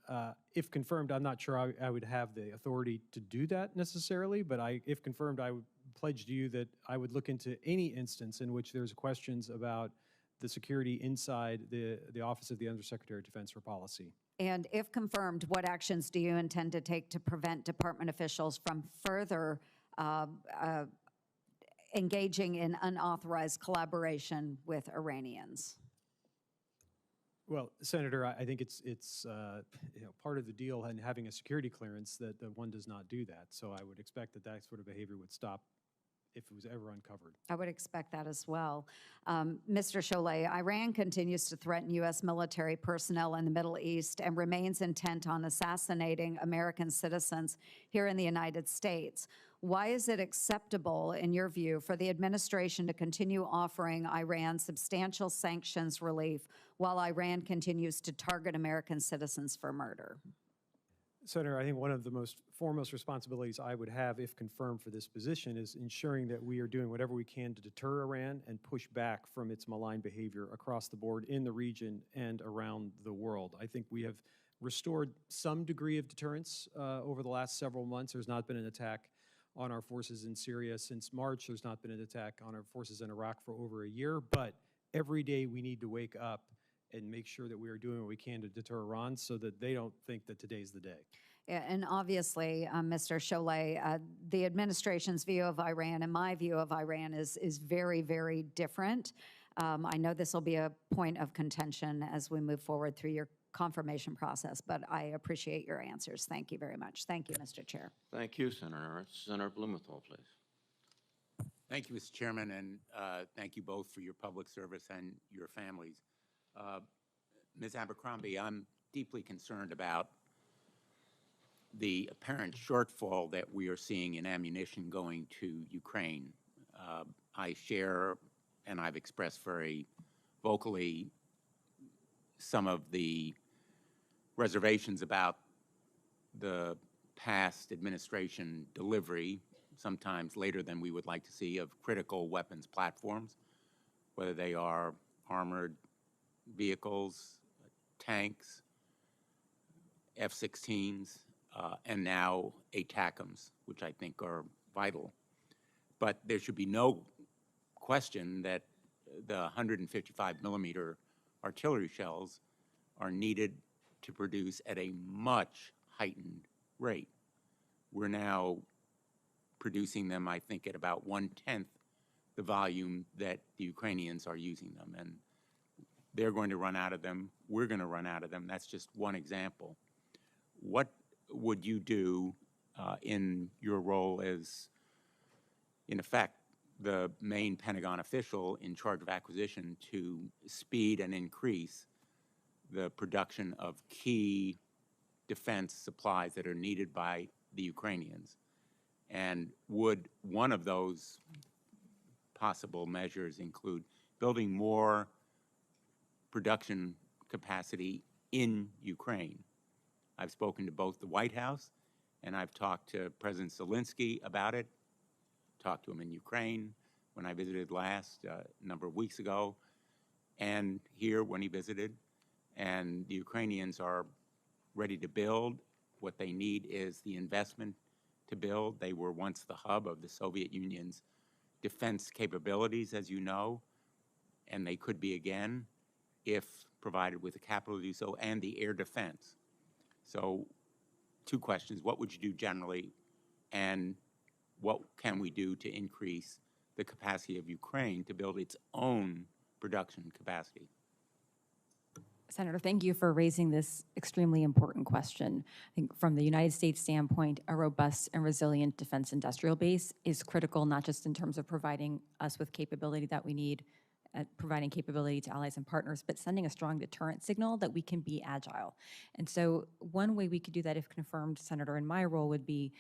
If confirmed, I'm not sure I would have the authority to do that necessarily, but if confirmed, I would pledge to you that I would look into any instance in which there's questions about the security inside the Office of the Undersecretary of Defense for Policy. And if confirmed, what actions do you intend to take to prevent department officials from further engaging in unauthorized collaboration with Iranians? Well, Senator, I think it's part of the deal in having a security clearance that one does not do that. So I would expect that sort of behavior would stop if it was ever uncovered. I would expect that as well. Mr. Chollet, Iran continues to threaten U.S. military personnel in the Middle East and remains intent on assassinating American citizens here in the United States. Why is it acceptable, in your view, for the administration to continue offering Iran substantial sanctions relief while Iran continues to target American citizens for murder? Senator, I think one of the foremost responsibilities I would have, if confirmed for this position, is ensuring that we are doing whatever we can to deter Iran and push back from its malign behavior across the board in the region and around the world. I think we have restored some degree of deterrence over the last several months. There's not been an attack on our forces in Syria since March. There's not been an attack on our forces in Iraq for over a year. But every day we need to wake up and make sure that we are doing what we can to deter Iran so that they don't think that today's the day. Yeah, and obviously, Mr. Chollet, the administration's view of Iran and my view of Iran is very, very different. I know this will be a point of contention as we move forward through your confirmation process, but I appreciate your answers. Thank you very much. Thank you, Mr. Chair. Thank you, Senator. Senator Blumenthal, please. Thank you, Mr. Chairman, and thank you both for your public service and your families. Ms. Abercrombie, I'm deeply concerned about the apparent shortfall that we are seeing in ammunition going to Ukraine. I share, and I've expressed very vocally, some of the reservations about the past administration delivery, sometimes later than we would like to see, of critical weapons platforms, whether they are armored vehicles, tanks, F-16s, and now ATACMS, which I think are vital. But there should be no question that the 155 millimeter artillery shells are needed to produce at a much heightened rate. We're now producing them, I think, at about 1/10 the volume that the Ukrainians are using them. And they're going to run out of them. We're going to run out of them. That's just one example. What would you do in your role as, in effect, the main Pentagon official in charge of acquisition to speed and increase the production of key defense supplies that are needed by the Ukrainians? And would one of those possible measures include building more production capacity in Ukraine? I've spoken to both the White House and I've talked to President Zelensky about it, talked to him in Ukraine when I visited last a number of weeks ago, and here when he visited. And the Ukrainians are ready to build. What they need is the investment to build. They were once the hub of the Soviet Union's defense capabilities, as you know, and they could be again if provided with the capital to do so, and the air defense. So, two questions. What would you do generally, and what can we do to increase the capacity of Ukraine to build its own production capacity? Senator, thank you for raising this extremely important question. I think from the United States standpoint, a robust and resilient defense industrial base is critical, not just in terms of providing us with capability that we need, providing capability to allies and partners, but sending a strong deterrent signal that we can be agile. And so one way we could do that, if confirmed, Senator, in my role, would be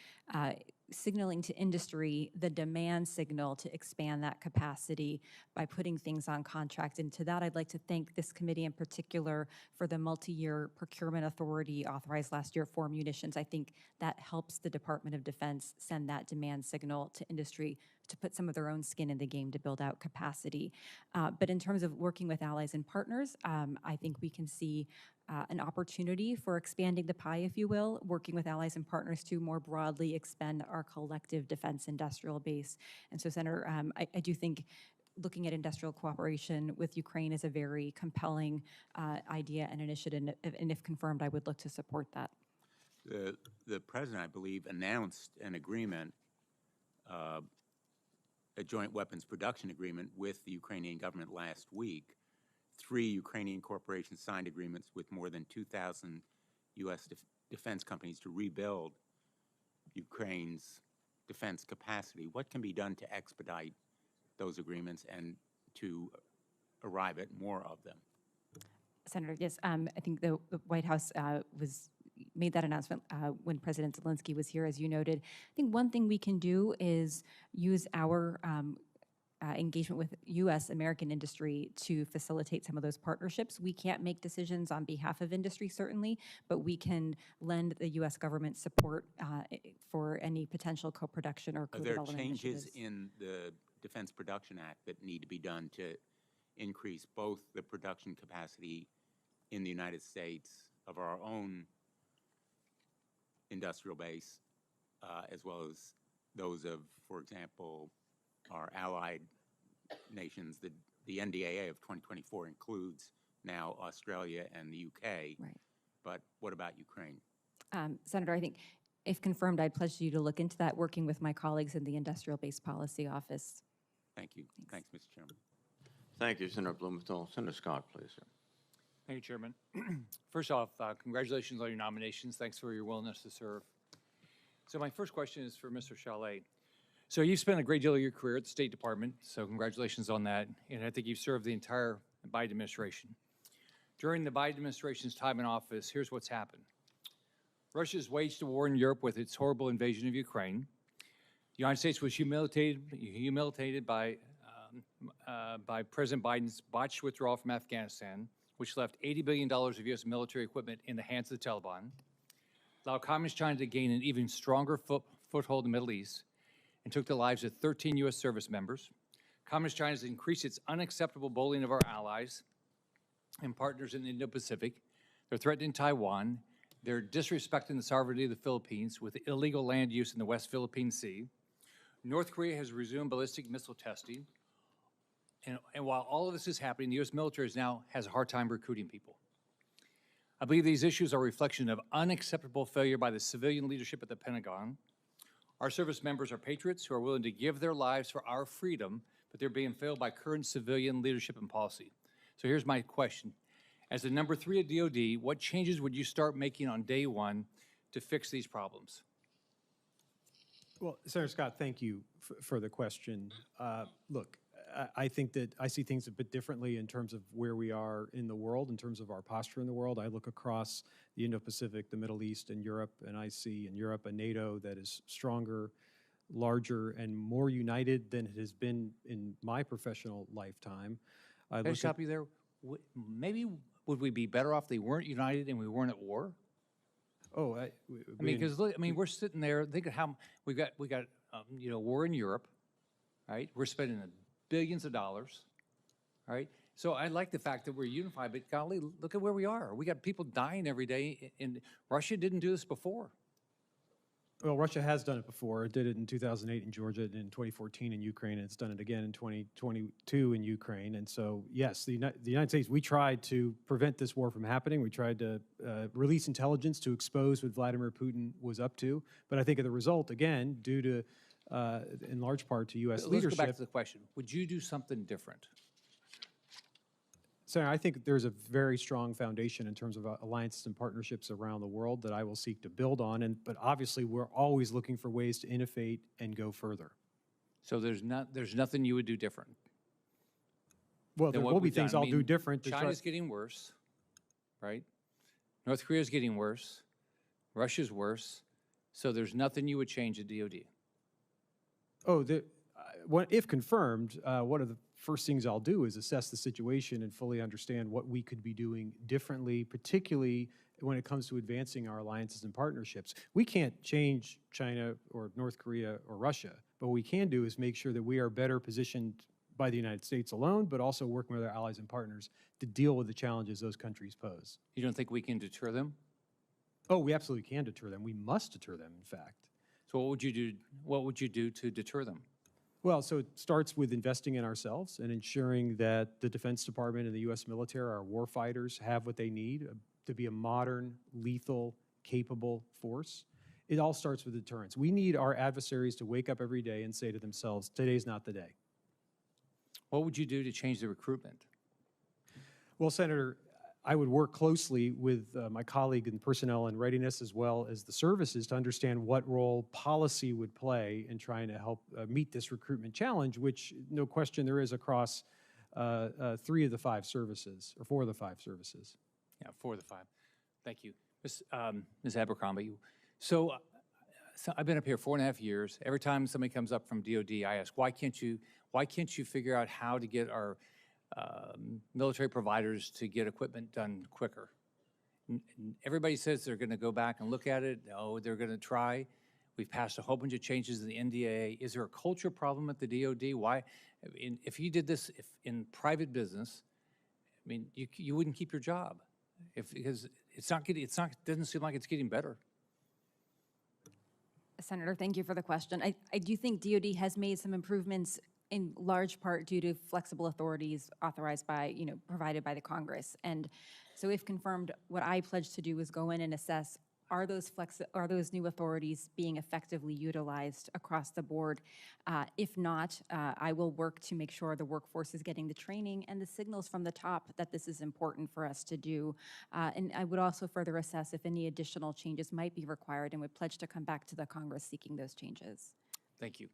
signaling to industry the demand signal to expand that capacity by putting things on contract. And to that, I'd like to thank this committee in particular for the multi-year procurement authority authorized last year for munitions. I think that helps the Department of Defense send that demand signal to industry to put some of their own skin in the game to build out capacity. But in terms of working with allies and partners, I think we can see an opportunity for expanding the pie, if you will, working with allies and partners to more broadly expand our collective defense industrial base. And so, Senator, I do think looking at industrial cooperation with Ukraine is a very compelling idea and initiative, and if confirmed, I would look to support that. The President, I believe, announced an agreement, a joint weapons production agreement with the Ukrainian government last week. 3 Ukrainian corporations signed agreements with more than 2,000 U.S. defense companies to rebuild Ukraine's defense capacity. What can be done to expedite those agreements and to arrive at more of them? Senator, yes, I think the White House made that announcement when President Zelensky was here, as you noted. I think one thing we can do is use our engagement with U.S. American industry to facilitate some of those partnerships. We can't make decisions on behalf of industry, certainly, but we can lend the U.S. government support for any potential co-production or Are there co-development changes initiatives. in the Defense Production Act that need to be done to increase both the production capacity in the United States of our own industrial base, as well as those of, for example, our allied nations? The NDAA of 2024 includes now Australia and the UK. Right. But what about Ukraine? Senator, I think if confirmed, I'd pledge you to look into that, working with my colleagues in the Industrial Base Policy Office. Thank you. Thanks, Mr. Chairman. Thank you, Senator Blumenthal. Senator Scott, please. Thank you, Chairman. First off, congratulations on your nominations. Thanks for your willingness to serve. So my first question is for Mr. Chollet. So you've spent a great deal of your career at the State Department, so congratulations on that. And I think you've served the entire Biden administration. During the Biden administration's time in office, here's what's happened. Russia's waged a war in Europe with its horrible invasion of Ukraine. The United States was humiliated by President Biden's botched withdrawal from Afghanistan, which left $80 billion of U.S. military equipment in the hands of the Taliban, allowed Communist China to gain an even stronger foothold in the Middle East, and took the lives of 13 U.S. service members. Communist China has increased its unacceptable bullying of our allies and partners in the Indo-Pacific. They're threatening Taiwan. They're disrespecting the sovereignty of the Philippines with illegal land use in the West Philippine Sea. North Korea has resumed ballistic missile testing. And while all of this is happening, the U.S. military now has a hard time recruiting people. I believe these issues are a reflection of unacceptable failure by the civilian leadership at the Pentagon. Our service members are patriots who are willing to give their lives for our freedom, but they're being failed by current civilian leadership and policy. So here's my question. As the number 3 at DOD, what changes would you start making on day one to fix these problems? Well, Senator Scott, thank you for the question. Look, I think that I see things a bit differently in terms of where we are in the world, in terms of our posture in the world. I look across the Indo-Pacific, the Middle East, and Europe, and I see in Europe a NATO that is stronger, larger, and more united than it has been in my professional lifetime. Can I stop you there? Maybe would we be better off if they weren't united and we weren't at war? Oh, I mean, because look, I mean, we're sitting there. Think of how we got war in Europe, right? We're spending billions of dollars, right? So I like the fact that we're unified, but golly, look at where we are. We got people dying every day, and Russia didn't do this before. Well, Russia has done it before. It did it in 2008 in Georgia, and in 2014 in Ukraine, and it's done it again in 2022 in Ukraine. And so, yes, the United States, we tried to prevent this war from happening. We tried to release intelligence to expose what Vladimir Putin was up to. But I think of the result, again, due to, in large part, to U.S. leadership. Let's go back to the question. Would you do something different? Senator, I think there's a very strong foundation in terms of alliances and partnerships around the world that I will seek to build on. But obviously, we're always looking for ways to innovate and go further. So there's nothing you would do different? Well, there will be things I'll do different. China's getting worse, right? North Korea's getting worse. Russia's worse. So there's nothing you would change at DOD? Oh, if confirmed, one of the first things I'll do is assess the situation and fully understand what we could be doing differently, particularly when it comes to advancing our alliances and partnerships. We can't change China or North Korea or Russia, but what we can do is make sure that we are better positioned by the United States alone, but also working with our allies and partners to deal with the challenges those countries pose. You don't think we can deter them? Oh, we absolutely can deter them. We must deter them, in fact. So what would you do? What would you do to deter them? Well, so it starts with investing in ourselves and ensuring that the Defense Department and the U.S. military, our war fighters, have what they need to be a modern, lethal, capable force. It all starts with deterrence. We need our adversaries to wake up every day and say to themselves, today's not the day. What would you do to change the recruitment? Well, Senator, I would work closely with my colleague in personnel and readiness as well as the services to understand what role policy would play in trying to help meet this recruitment challenge, which no question there is across 3 of the 5 services, or 4 of the 5 services. Yeah, 4 of the 5. Thank you. Ms. Abercrombie, so I've been up here 4.5 years. Every time somebody comes up from DOD, I ask, why can't you figure out how to get our military providers to get equipment done quicker? Everybody says they're going to go back and look at it. Oh, they're going to try. We've passed a whole bunch of changes in the NDAA. Is there a culture problem at the DOD? Why? If you did this in private business, I mean, you wouldn't keep your job because doesn't seem like it's getting better. Senator, thank you for the question. I do think DOD has made some improvements in large part due to flexible authorities authorized by, provided by the Congress. And so if confirmed, what I pledge to do is go in and assess, are those new authorities being effectively utilized across the board? If not, I will work to make sure the workforce is getting the training and the signals from the top that this is important for us to do. And I would also further assess if any additional changes might be required and would pledge to come back to the Congress seeking those changes. Thank you.